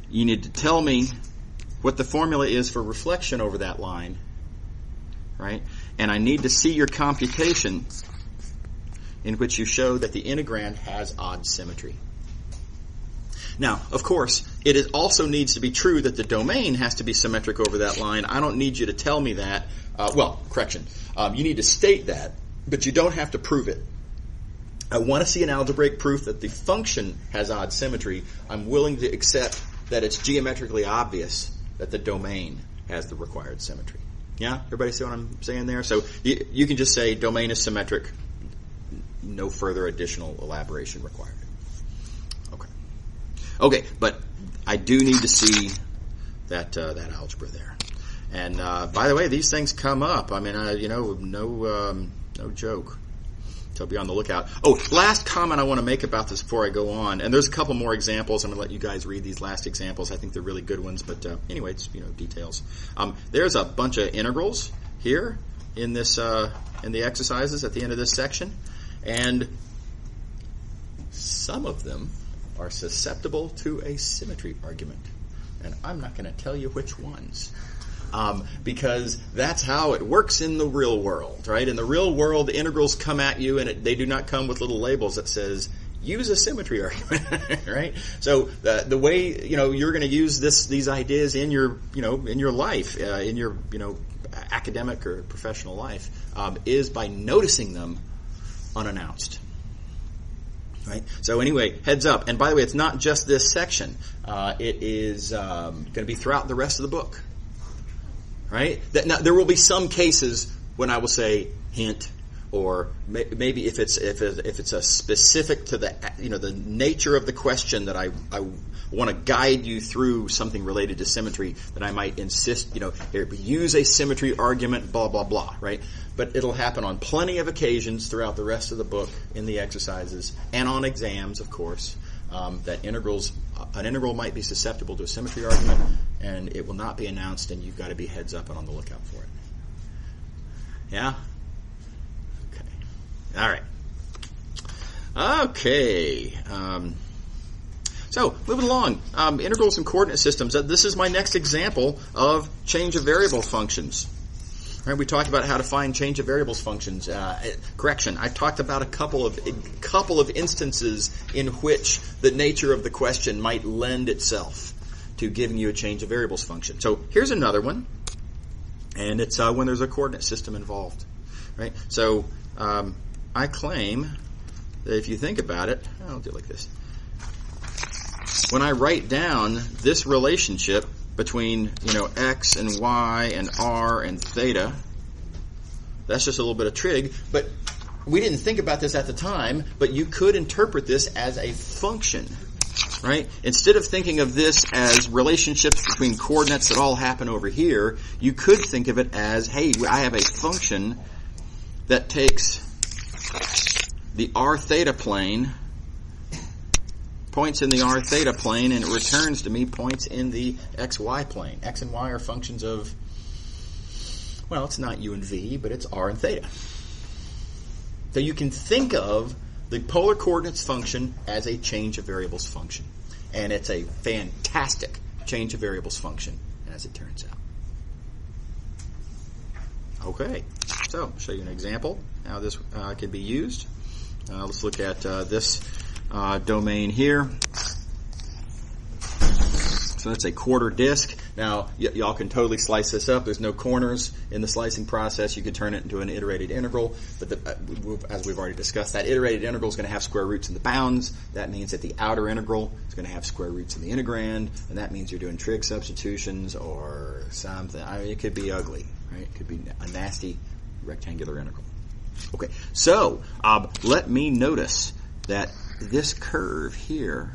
You need to tell me what the formula is for reflection over that line. Right? And I need to see your computation in which you show that the integrand has odd symmetry. Now, of course, it also needs to be true that the domain has to be symmetric over that line. I don't need you to tell me that. You need to state that, but you don't have to prove it. I want to see an algebraic proof that the function has odd symmetry. I'm willing to accept that it's geometrically obvious that the domain has the required symmetry. Yeah? Everybody see what I'm saying there? So you can just say domain is symmetric. No further additional elaboration required. Okay, but I do need to see that algebra there. And by the way, these things come up. I mean, no joke. So be on the lookout. Oh, last comment I want to make about this before I go on. And there's a couple more examples. I'm going to let you guys read these last examples. I think they're really good ones. But anyway, it's details. There's a bunch of integrals here in this in the exercises at the end of this section, and some of them are susceptible to a symmetry argument. And I'm not going to tell you which ones. Because that's how it works in the real world, right? In the real world, the integrals come at you, and they do not come with little labels that says, use a symmetry argument, right? So the way, you're going to use these ideas in your, in your life, in your, academic or professional life, is by noticing them unannounced. Right. So anyway, heads up. And by the way, it's not just this section. It is going to be throughout the rest of the book. Right. Now, there will be some cases when I will say hint, or maybe if it's a specific to the nature of the question that I want to guide you through something related to symmetry, that I might insist use a symmetry argument, blah blah blah. Right. but it'll happen on plenty of occasions throughout the rest of the book in the exercises and on exams, of course, that an integral might be susceptible to a symmetry argument, and it will not be announced, and you've got to be heads up and on the lookout for it. Yeah? Okay. All right. Okay. So, moving along. Integrals and coordinate systems. This is my next example of change of variable functions. Right, we talked about how to find change of variables functions. Correction, I talked about a couple of instances in which the nature of the question might lend itself to giving you a change of variables function. So here's another one, and it's when there's a coordinate system involved. Right. So I claim that if you think about it, I'll do it like this. When I write down this relationship between, x and y and r and theta, that's just a little bit of trig, but we didn't think about this at the time, but you could interpret this as a function, right? Instead of thinking of this as relationships between coordinates that all happen over here, you could think of it as, hey, I have a function that takes the r theta plane, points in the r theta plane, and it returns to me points in the xy plane. X and y are functions of, well, it's not u and v, but it's r and theta. So you can think of the polar coordinates function as a change of variables function. And it's a fantastic change of variables function, as it turns out. Okay, so I'll show you an example how this can be used. Let's look at this domain here. So that's a quarter disk. Now, y'all can totally slice this up. There's no corners in the slicing process. You could turn it into an iterated integral. But as we've already discussed, that iterated integral is going to have square roots in the bounds. That means that the outer integral is going to have square roots in the integrand. And that means you're doing trig substitutions or something. I mean, it could be ugly, right? It could be a nasty rectangular integral. Okay, so let me notice that this curve here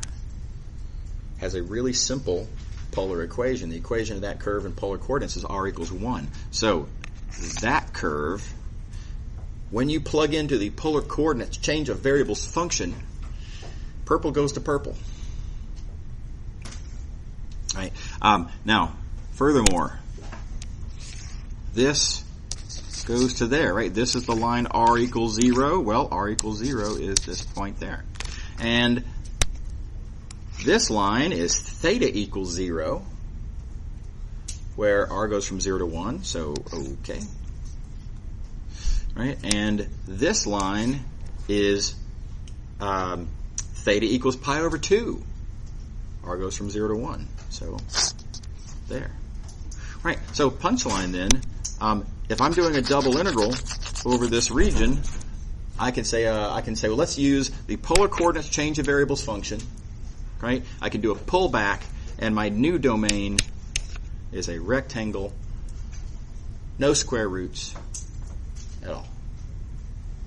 has a really simple polar equation. The equation of that curve in polar coordinates is r equals 1. So that curve, when you plug into the polar coordinates change of variables function, purple goes to purple. All right. Now, furthermore, this goes to there, right? This is the line r equals 0. Well, r equals 0 is this point there. And this line is theta equals 0, where r goes from 0 to 1, so okay. Right? And this line is theta equals pi over 2. R goes from 0 to 1, so there. Right, so punchline then, if I'm doing a double integral over this region, I can say, well, let's use the polar coordinates change of variables function. Right? I can do a pullback, and my new domain is a rectangle, no square roots at all.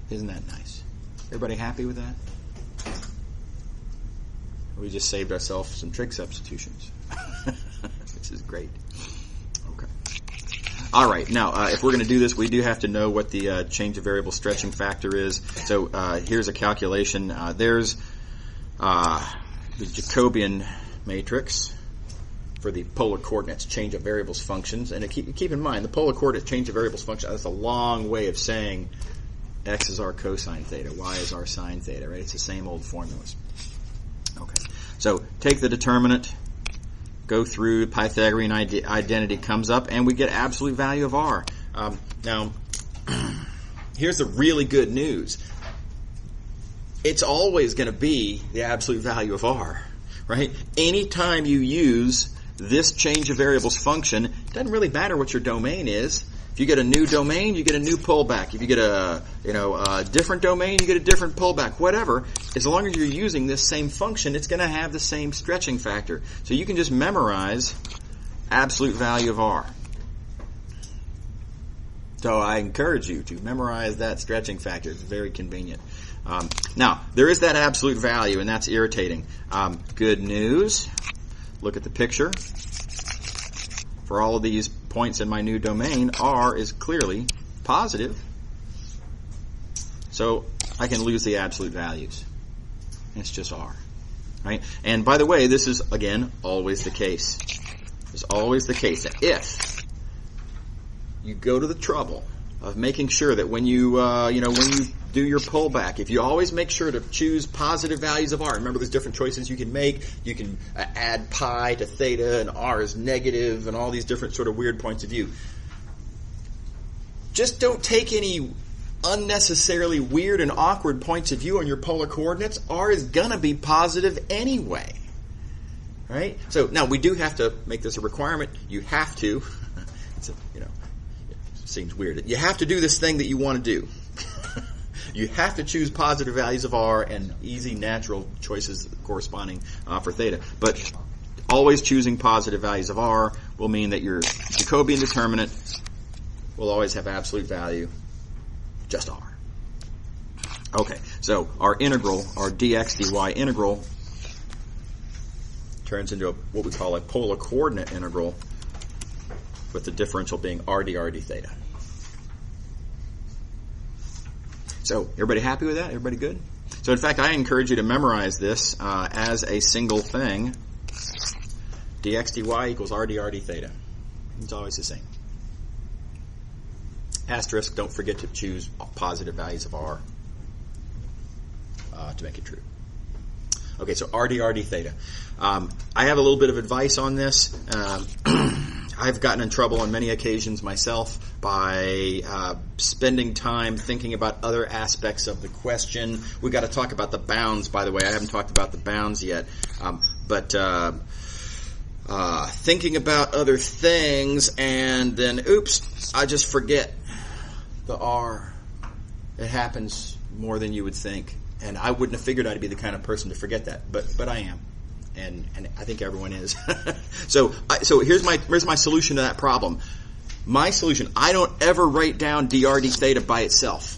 Isn't that nice? Everybody happy with that? We just saved ourselves some trig substitutions. This is great. Okay. All right. Now, if we're going to do this, we do have to know what the change of variable stretching factor is. So here's a calculation. There's the Jacobian matrix for the polar coordinates change of variables functions. And keep in mind, the polar coordinate change of variables function, that's a long way of saying x is our cosine theta, y is our sine theta, right? It's the same old formulas. Okay. So take the determinant, go through, Pythagorean identity comes up, and we get absolute value of r. Now, here's the really good news. It's always going to be the absolute value of r, right? Anytime you use this change of variables function, it doesn't really matter what your domain is. If you get a new domain, you get a new pullback. If you get a different domain, you get a different pullback. Whatever, as long as you're using this same function, it's going to have the same stretching factor. So you can just memorize absolute value of r. So I encourage you to memorize that stretching factor. It's very convenient. Now, there is that absolute value, and that's irritating. Good news. Look at the picture. For all of these points in my new domain, r is clearly positive. So I can lose the absolute values. It's just R. Right? And by the way, this is, again, always the case. It's always the case that if you go to the trouble of making sure that when you, when you do your pullback, if you always make sure to choose positive values of R, remember there's different choices you can make. You can add pi to theta, and R is negative, and all these different sort of weird points of view. Just don't take any unnecessarily weird and awkward points of view on your polar coordinates. R is gonna be positive anyway. Right? So now we do have to make this a requirement. You have to, it seems weird. You have to do this thing that you want to do. You have to choose positive values of R and easy natural choices corresponding for theta. But always choosing positive values of R will mean that your Jacobian determinant will always have absolute value, just R. Okay, so our integral, our dx dy integral, turns into what we call a polar coordinate integral, with the differential being r dr d theta. So, everybody happy with that? Everybody good? So, in fact, I encourage you to memorize this as a single thing. Dx dy equals r dr d theta. It's always the same. Asterisk, don't forget to choose positive values of R to make it true. Okay, so r dr d theta. I have a little bit of advice on this. I've gotten in trouble on many occasions myself by spending time thinking about other aspects of the question. We've got to talk about the bounds, by the way. I haven't talked about the bounds yet. But thinking about other things, and then, oops, I just forget the R. It happens more than you would think. And I wouldn't have figured I'd be the kind of person to forget that, but I am. And I think everyone is. So here's my solution to that problem. My solution, I don't ever write down dr d theta by itself.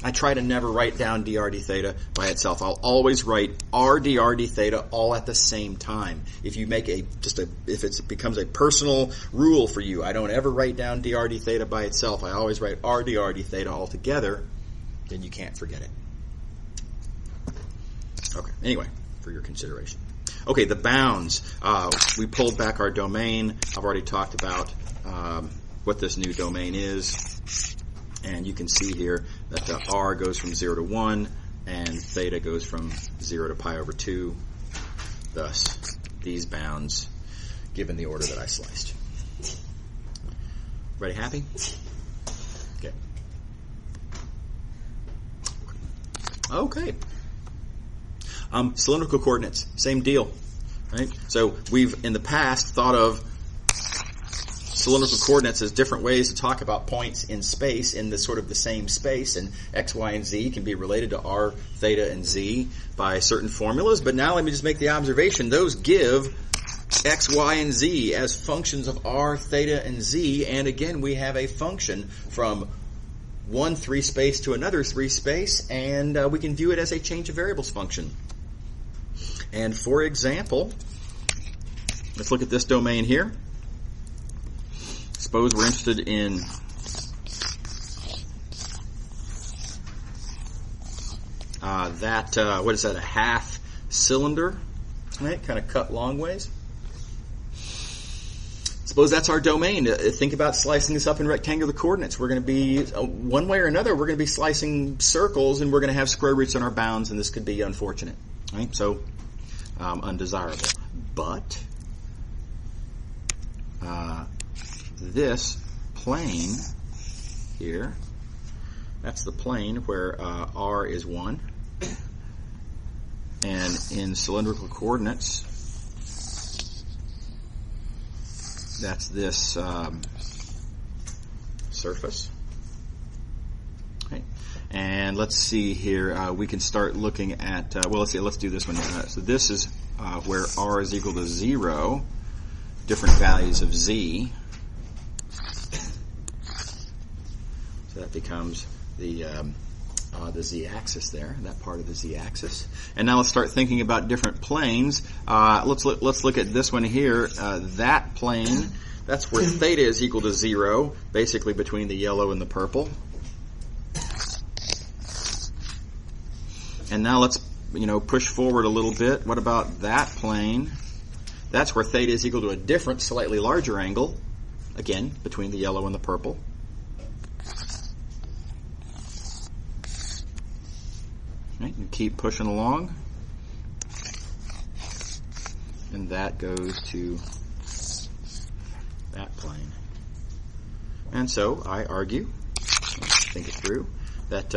I try to never write down dr d theta by itself. I'll always write r dr d theta all at the same time. If you make if it becomes a personal rule for you, I don't ever write down dr d theta by itself. I always write r dr d theta all together. Then you can't forget it. Okay. Anyway, for your consideration. Okay, the bounds. We pulled back our domain. I've already talked about what this new domain is. And you can see here that R goes from 0 to 1, and theta goes from 0 to pi over 2. Thus, these bounds given the order that I sliced. Everybody happy? Okay. Okay. Cylindrical coordinates, same deal, right? So we've in the past thought of cylindrical coordinates as different ways to talk about points in space in the sort of the same space, and x, y, and z can be related to r, theta, and z by certain formulas. But now let me just make the observation: those give x, y, and z as functions of r, theta, and z, and again we have a function from one 3 space to another 3 space, and we can view it as a change of variables function. And for example, let's look at this domain here. Suppose we're interested in what is that, a half cylinder, right? Kind of cut long ways. Suppose that's our domain. Think about slicing this up in rectangular coordinates. We're going to be, one way or another, we're going to be slicing circles, and we're going to have square roots on our bounds, and this could be unfortunate, right? So, undesirable. But this plane here, that's the plane where R is 1. And in cylindrical coordinates, that's this surface. Okay. And let's see here. We can start looking at, let's do this one. So this is where R is equal to 0, different values of Z. So that becomes the z-axis there, that part of the z-axis. And now let's start thinking about different planes. Let's look at this one here. That plane, that's where theta is equal to 0, basically between the yellow and the purple. And now let's, push forward a little bit. What about that plane? That's where theta is equal to a different, slightly larger angle, again, between the yellow and the purple. Right, and keep pushing along. And that goes to that plane. And so I argue, think it through, that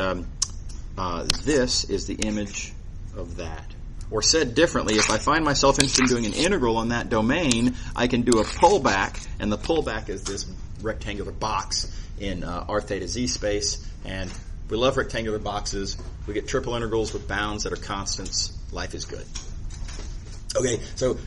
this is the image of that. Or said differently, if I find myself interested in doing an integral on that domain, I can do a pullback, and the pullback is this rectangular box in r theta z space, and we love rectangular boxes. We get triple integrals with bounds that are constants. Life is good. Okay, so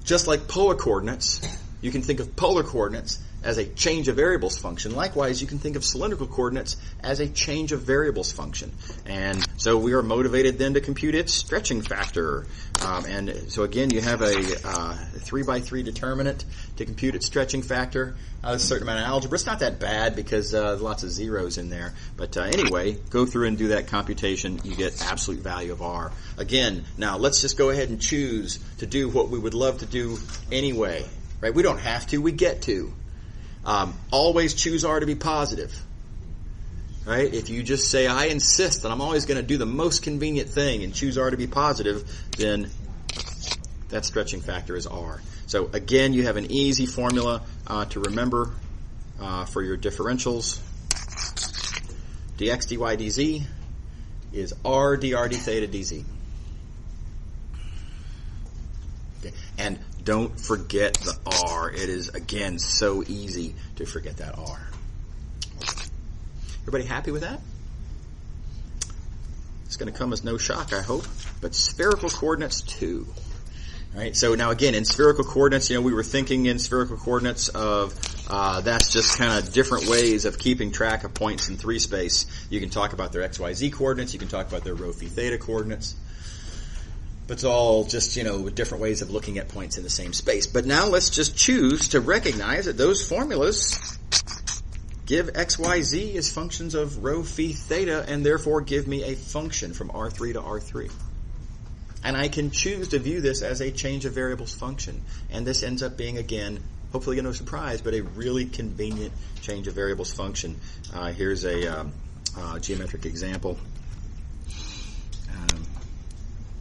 just like polar coordinates, you can think of polar coordinates as a change of variables function. Likewise, you can think of cylindrical coordinates as a change of variables function. And so we are motivated then to compute its stretching factor. And so again, you have a 3x3 determinant to compute its stretching factor. There's a certain amount of algebra. It's not that bad because there's lots of zeros in there. But anyway, go through and do that computation. You get absolute value of R. Again, now let's just go ahead and choose to do what we would love to do anyway. Right? We don't have to. We get to. Always choose R to be positive. Right? If you just say, I insist that I'm always going to do the most convenient thing and choose R to be positive, then that stretching factor is R. So again, you have an easy formula to remember for your differentials. dx, dy, dz is R dr d theta dz. Okay. And don't forget the R. It is, again, so easy to forget that R. Everybody happy with that? It's going to come as no shock, I hope. But spherical coordinates, too. All right, so now again, in spherical coordinates, we were thinking in spherical coordinates of that's just kind of different ways of keeping track of points in 3 space. You can talk about their XYZ coordinates. You can talk about their rho phi theta coordinates. But it's all just, different ways of looking at points in the same space. But now let's just choose to recognize that those formulas give x, y, z as functions of rho phi theta, and therefore give me a function from R3 to R3. And I can choose to view this as a change of variables function. And this ends up being, again, hopefully no surprise, but a really convenient change of variables function. Here's a geometric example.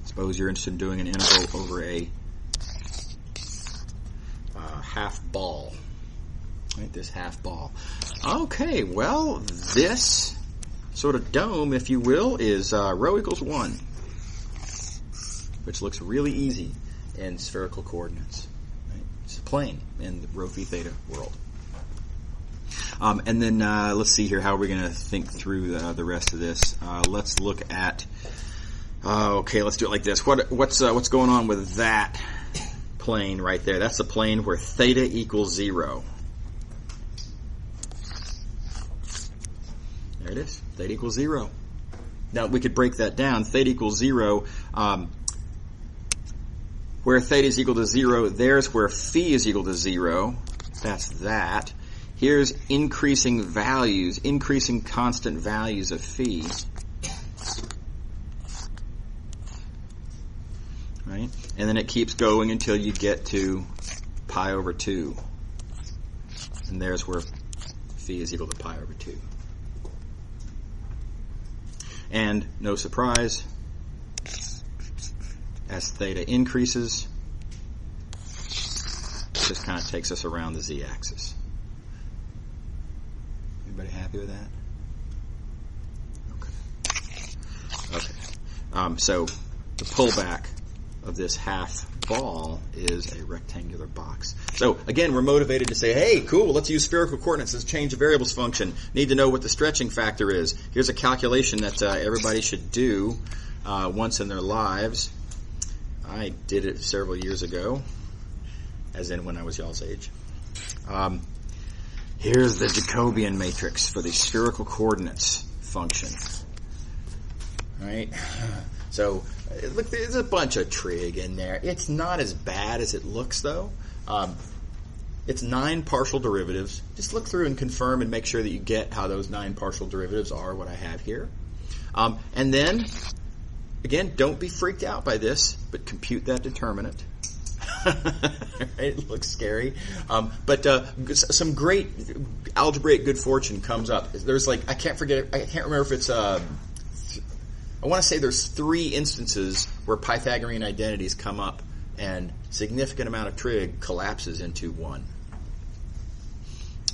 Suppose you're interested in doing an integral over a half ball. Right, this half ball. Okay, well, this sort of dome, if you will, is rho equals 1, which looks really easy in spherical coordinates. Right? It's a plane in the rho phi theta world. And then let's see here, how are we going to think through the rest of this? Let's look at. Okay, let's do it like this. What's going on with that plane right there? That's the plane where theta equals 0. There it is. Theta equals 0. Now we could break that down. Theta equals 0. Where theta is equal to 0, there's where phi is equal to 0. That's that. Here's increasing values, increasing constant values of phi. Right? And then it keeps going until you get to pi over 2. And there's where phi is equal to pi over 2. And no surprise, as theta increases, it just kind of takes us around the z-axis. Everybody happy with that? Okay. So the pullback of this half ball is a rectangular box. So again, we're motivated to say, hey, cool, let's use spherical coordinates as a change of variables function. Need to know what the stretching factor is. Here's a calculation that everybody should do once in their lives. I did it several years ago, as in when I was y'all's age. Here's the Jacobian matrix for the spherical coordinates function. All right? So, look, there's a bunch of trig in there. It's not as bad as it looks, though. It's 9 partial derivatives. Just look through and confirm and make sure that you get how those 9 partial derivatives are what I have here. And then again, don't be freaked out by this, but compute that determinant. Right? It looks scary. But some great algebraic good fortune comes up. There's I can't remember if it's, I want to say there's 3 instances where Pythagorean identities come up and significant amount of trig collapses into 1.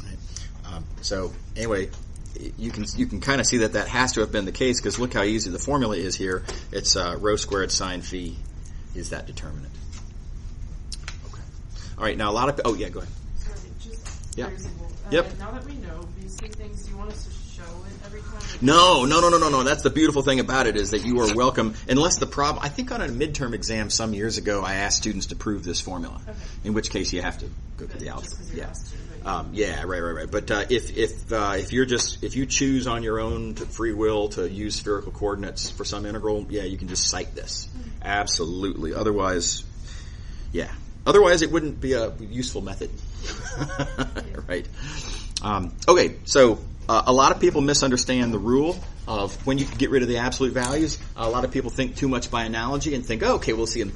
Right? So anyway, you can kind of see that has to have been the case, because look how easy the formula is here. It's rho squared sine phi is that determinant. Okay. All right. Now a lot of go ahead. Sorry, just very simple. Yep. Now that we know these 3 things, do you want us to show it every time? No. That's the beautiful thing about it, is that you are welcome, unless the problem. I think on a midterm exam some years ago, I asked students to prove this formula. Okay. In which case you have to go through the algebra. Right. But if you choose on your own free will to use spherical coordinates for some integral, you can just cite this. Mm-hmm. Absolutely. Otherwise, it wouldn't be a useful method. Right. Okay. So a lot of people misunderstand the rule of when you get rid of the absolute values. A lot of people think too much by analogy and think, see, in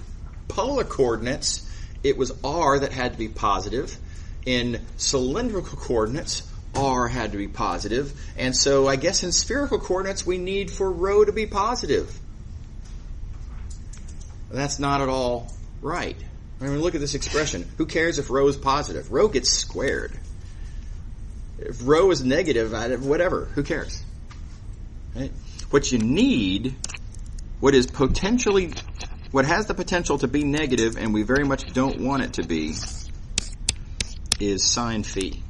polar coordinates, it was r that had to be positive. In cylindrical coordinates, r had to be positive. And so I guess in spherical coordinates, we need for rho to be positive. That's not at all right. I mean, look at this expression. Who cares if rho is positive? Rho gets squared. If rho is negative, whatever. Who cares? Right? What you need, what has the potential to be negative, and we very much don't want it to be, is sine phi.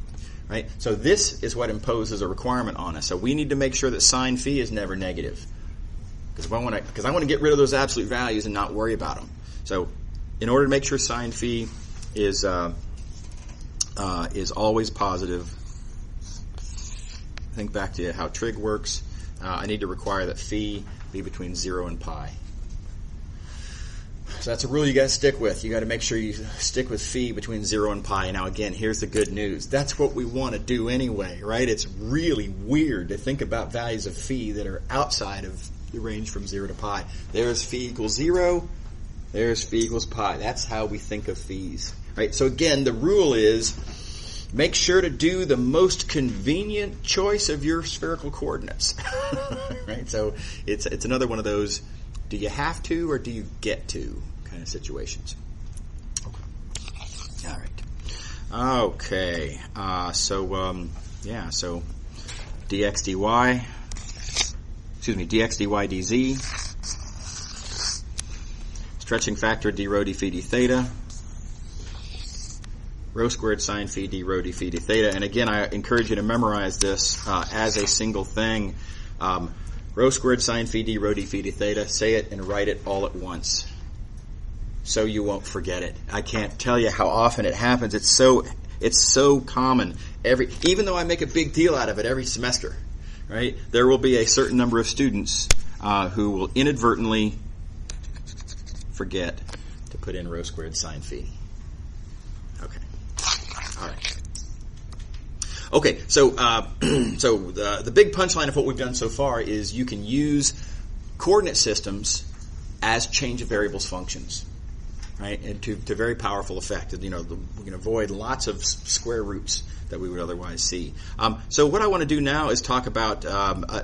Right? So this is what imposes a requirement on us. So we need to make sure that sine phi is never negative. Because I want to get rid of those absolute values and not worry about them. So in order to make sure sine phi is always positive, think back to how trig works. I need to require that phi be between 0 and pi. So that's a rule you got to stick with. You got to make sure you stick with phi between 0 and pi. Now again, here's the good news. That's what we want to do anyway, right? It's really weird to think about values of phi that are outside of the range from 0 to pi. There's phi equals 0. There's phi equals pi. That's how we think of phis. Right? So again, the rule is make sure to do the most convenient choice of your spherical coordinates. Right? So it's another one of those, do you have to or do you get to kind of situations. Okay. All right. Okay. So dx dy, dx dy dz, stretching factor d rho d phi d theta, rho squared sine phi d rho d phi d theta. And again, I encourage you to memorize this as a single thing. Rho squared sine phi d rho d phi d theta. Say it and write it all at once, so you won't forget it. I can't tell you how often it happens. It's so common. Even though I make a big deal out of it every semester, right? There will be a certain number of students who will inadvertently forget to put in rho squared sine phi. Okay. All right. Okay, so the big punchline of what we've done so far is you can use coordinate systems as change of variables functions, right? And to very powerful effect. We can avoid lots of square roots that we would otherwise see. So what I want to do now is talk about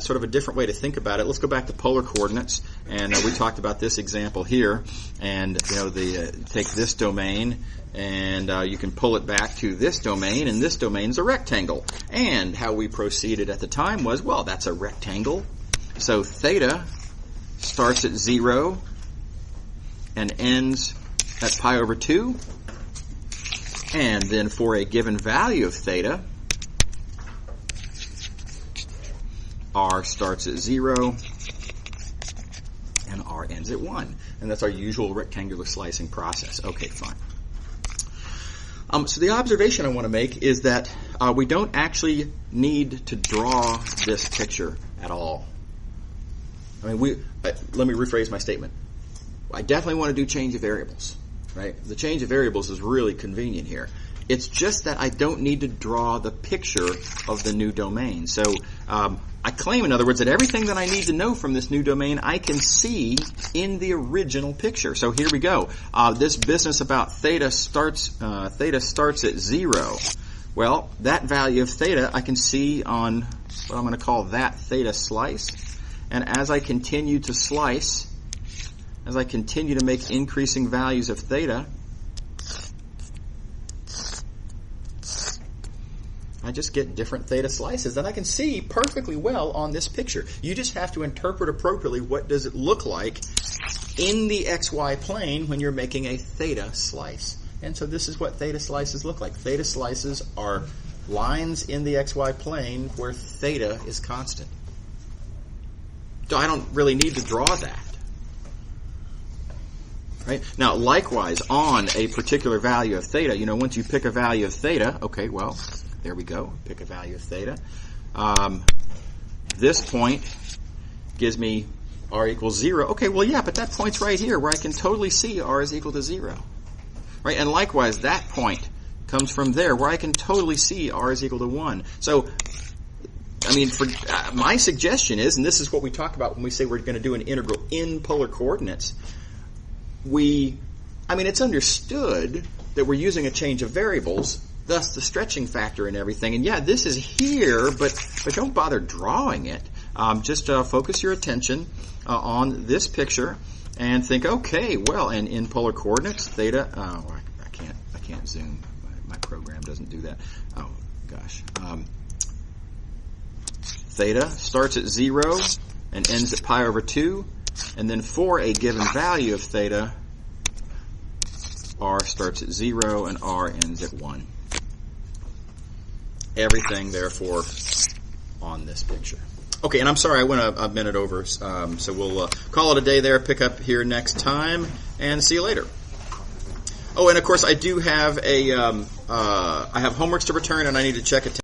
sort of a different way to think about it. Let's go back to polar coordinates, and we talked about this example here. And take this domain, and you can pull it back to this domain, and this domain is a rectangle. And how we proceeded at the time was, well, that's a rectangle, so theta starts at 0 and ends at pi over 2. And then for a given value of theta, r starts at 0 and r ends at 1. And that's our usual rectangular slicing process. Okay, fine. So the observation I want to make is that we don't actually need to draw this picture at all. I mean, let me rephrase my statement. I definitely want to do change of variables. Right? The change of variables is really convenient here. It's just that I don't need to draw the picture of the new domain. So I claim, in other words, that everything that I need to know from this new domain I can see in the original picture. So here we go. This business about theta starts at 0. Well, that value of theta I can see on what I'm going to call that theta slice. And as I continue to slice, as I continue to make increasing values of theta, I just get different theta slices that I can see perfectly well on this picture. You just have to interpret appropriately what does it look like in the XY plane when you're making a theta slice. And so this is what theta slices look like. Theta slices are lines in the XY plane where theta is constant. So I don't really need to draw that. Right? Now, likewise, on a particular value of theta, once you pick a value of theta, okay, well, there we go. Pick a value of theta. This point gives me r equals 0. Okay, well, yeah, but that point's right here where I can totally see r is equal to 0. Right? And likewise, that point comes from there where I can totally see r is equal to 1. So, my suggestion is, and this is what we talk about when we say we're going to do an integral in polar coordinates, it's understood that we're using a change of variables, thus the stretching factor and everything. And yeah, this is here, but don't bother drawing it. Just focus your attention on this picture and think, okay, well, and in polar coordinates, theta. I can't zoom. My program doesn't do that. Oh gosh. Theta starts at 0 and ends at pi over 2, and then for a given value of theta, r starts at 0 and r ends at 1. Everything, therefore, on this picture. Okay, and I'm sorry I went a minute over, so we'll call it a day there, pick up here next time, and see you later. Oh, and of course I do have I have homeworks to return, and I need to check attendance.